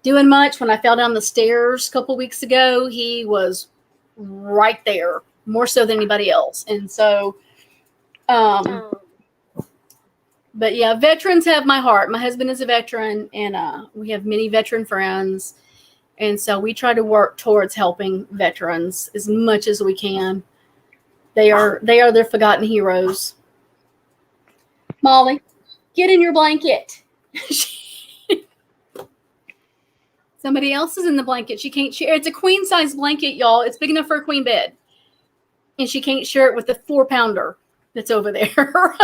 [SPEAKER 1] doing much. When I fell down the stairs a couple weeks ago, he was right there, more so than anybody else. And so, but yeah, veterans have my heart. My husband is a veteran, and we have many veteran friends. And so we try to work towards helping veterans as much as we can. They are their forgotten heroes. Molly, get in your blanket. Somebody else is in the blanket. She can't share. It's a queen size blanket, y'all. It's big enough for a queen bed. And she can't share it with the 4-pounder that's over there.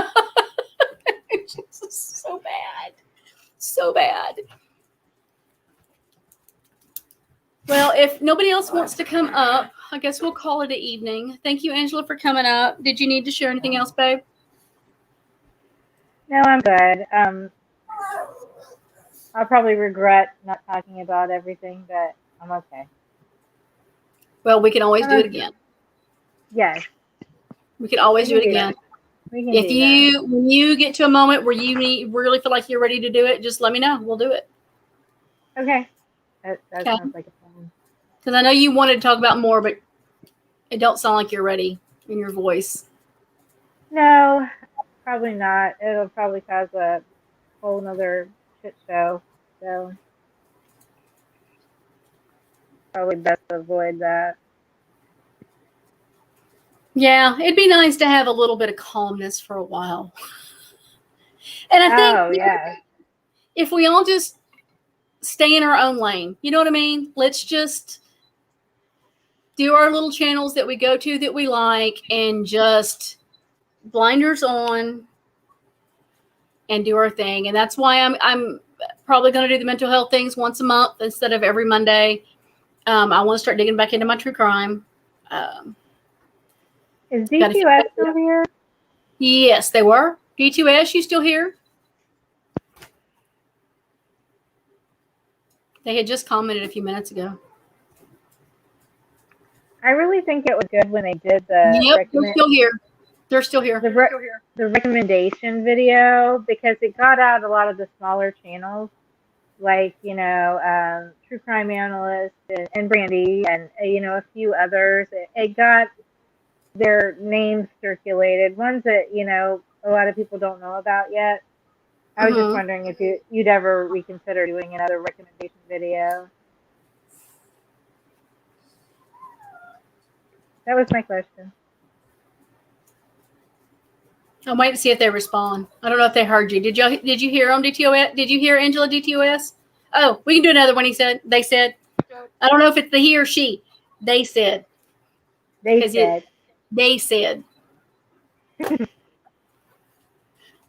[SPEAKER 1] It's just so bad. So bad. Well, if nobody else wants to come up, I guess we'll call it an evening. Thank you, Angela, for coming up. Did you need to share anything else, babe?
[SPEAKER 3] No, I'm good. I'll probably regret not talking about everything, but I'm okay.
[SPEAKER 1] Well, we can always do it again.
[SPEAKER 3] Yes.
[SPEAKER 1] We can always do it again. When you get to a moment where you really feel like you're ready to do it, just let me know. We'll do it.
[SPEAKER 3] Okay. That sounds like a plan.
[SPEAKER 1] Because I know you wanted to talk about more, but it don't sound like you're ready in your voice.
[SPEAKER 3] No, probably not. It'll probably cause a whole nother shit show. So probably best to avoid that.
[SPEAKER 1] Yeah, it'd be nice to have a little bit of calmness for a while. And I think if we all just stay in our own lane, you know what I mean? Let's just do our little channels that we go to that we like, and just blinders on, and do our thing. And that's why I'm probably going to do the mental health things once a month instead of every Monday. I want to start digging back into my true crime.
[SPEAKER 3] Is D2S still here?
[SPEAKER 1] Yes, they were. D2S, you still here? They had just commented a few minutes ago.
[SPEAKER 3] I really think it was good when they did the
[SPEAKER 1] Yep, they're still here. They're still here.
[SPEAKER 3] the recommendation video, because it got out a lot of the smaller channels, like, you know, True Crime Analyst and Brandy and, you know, a few others. It got their names circulated, ones that, you know, a lot of people don't know about yet. I was just wondering if you'd ever reconsider doing another recommendation video. That was my question.
[SPEAKER 1] I'm waiting to see if they respond. I don't know if they heard you. Did you hear them, DTOS? Did you hear Angela, DTOS? Oh, we can do another one, they said. I don't know if it's the he or she. They said.
[SPEAKER 3] They said.
[SPEAKER 1] They said.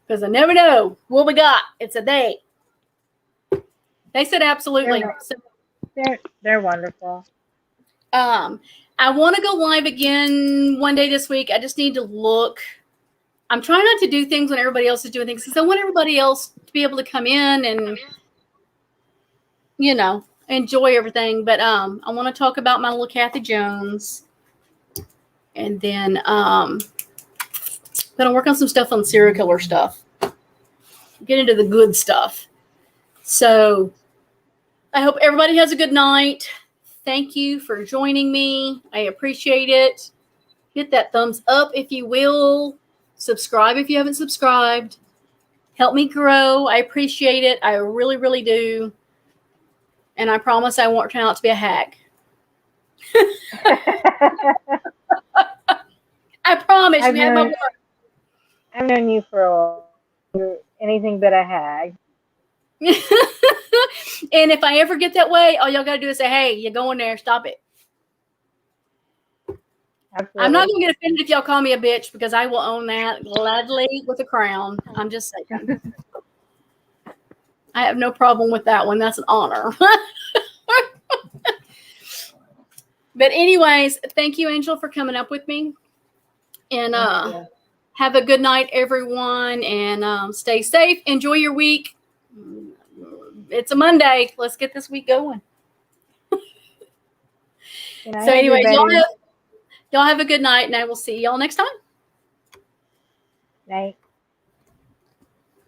[SPEAKER 1] Because I never know what we got. It's a they. They said absolutely.
[SPEAKER 3] They're wonderful.
[SPEAKER 1] I want to go live again one day this week. I just need to look. I'm trying not to do things when everybody else is doing things because I want everybody else to be able to come in and, you know, enjoy everything. But I want to talk about my little Kathy Jones. And then going to work on some stuff on serial killer stuff. Get into the good stuff. So I hope everybody has a good night. Thank you for joining me. I appreciate it. Hit that thumbs up if you will. Subscribe if you haven't subscribed. Help me grow. I appreciate it. I really, really do. And I promise I won't turn out to be a hack. I promise. You have my word.
[SPEAKER 3] I've known you for anything but a hag.
[SPEAKER 1] And if I ever get that way, all y'all got to do is say, hey, you're going there. Stop it. Absolutely. I'm not going to get offended if y'all call me a bitch because I will own that gladly with a crown. I'm just saying. I have no problem with that one. That's an honor. But anyways, thank you, Angel, for coming up with me. And have a good night, everyone. And stay safe. Enjoy your week. It's a Monday. Let's get this week going. So anyways, y'all have a good night, and I will see y'all next time.
[SPEAKER 3] Night.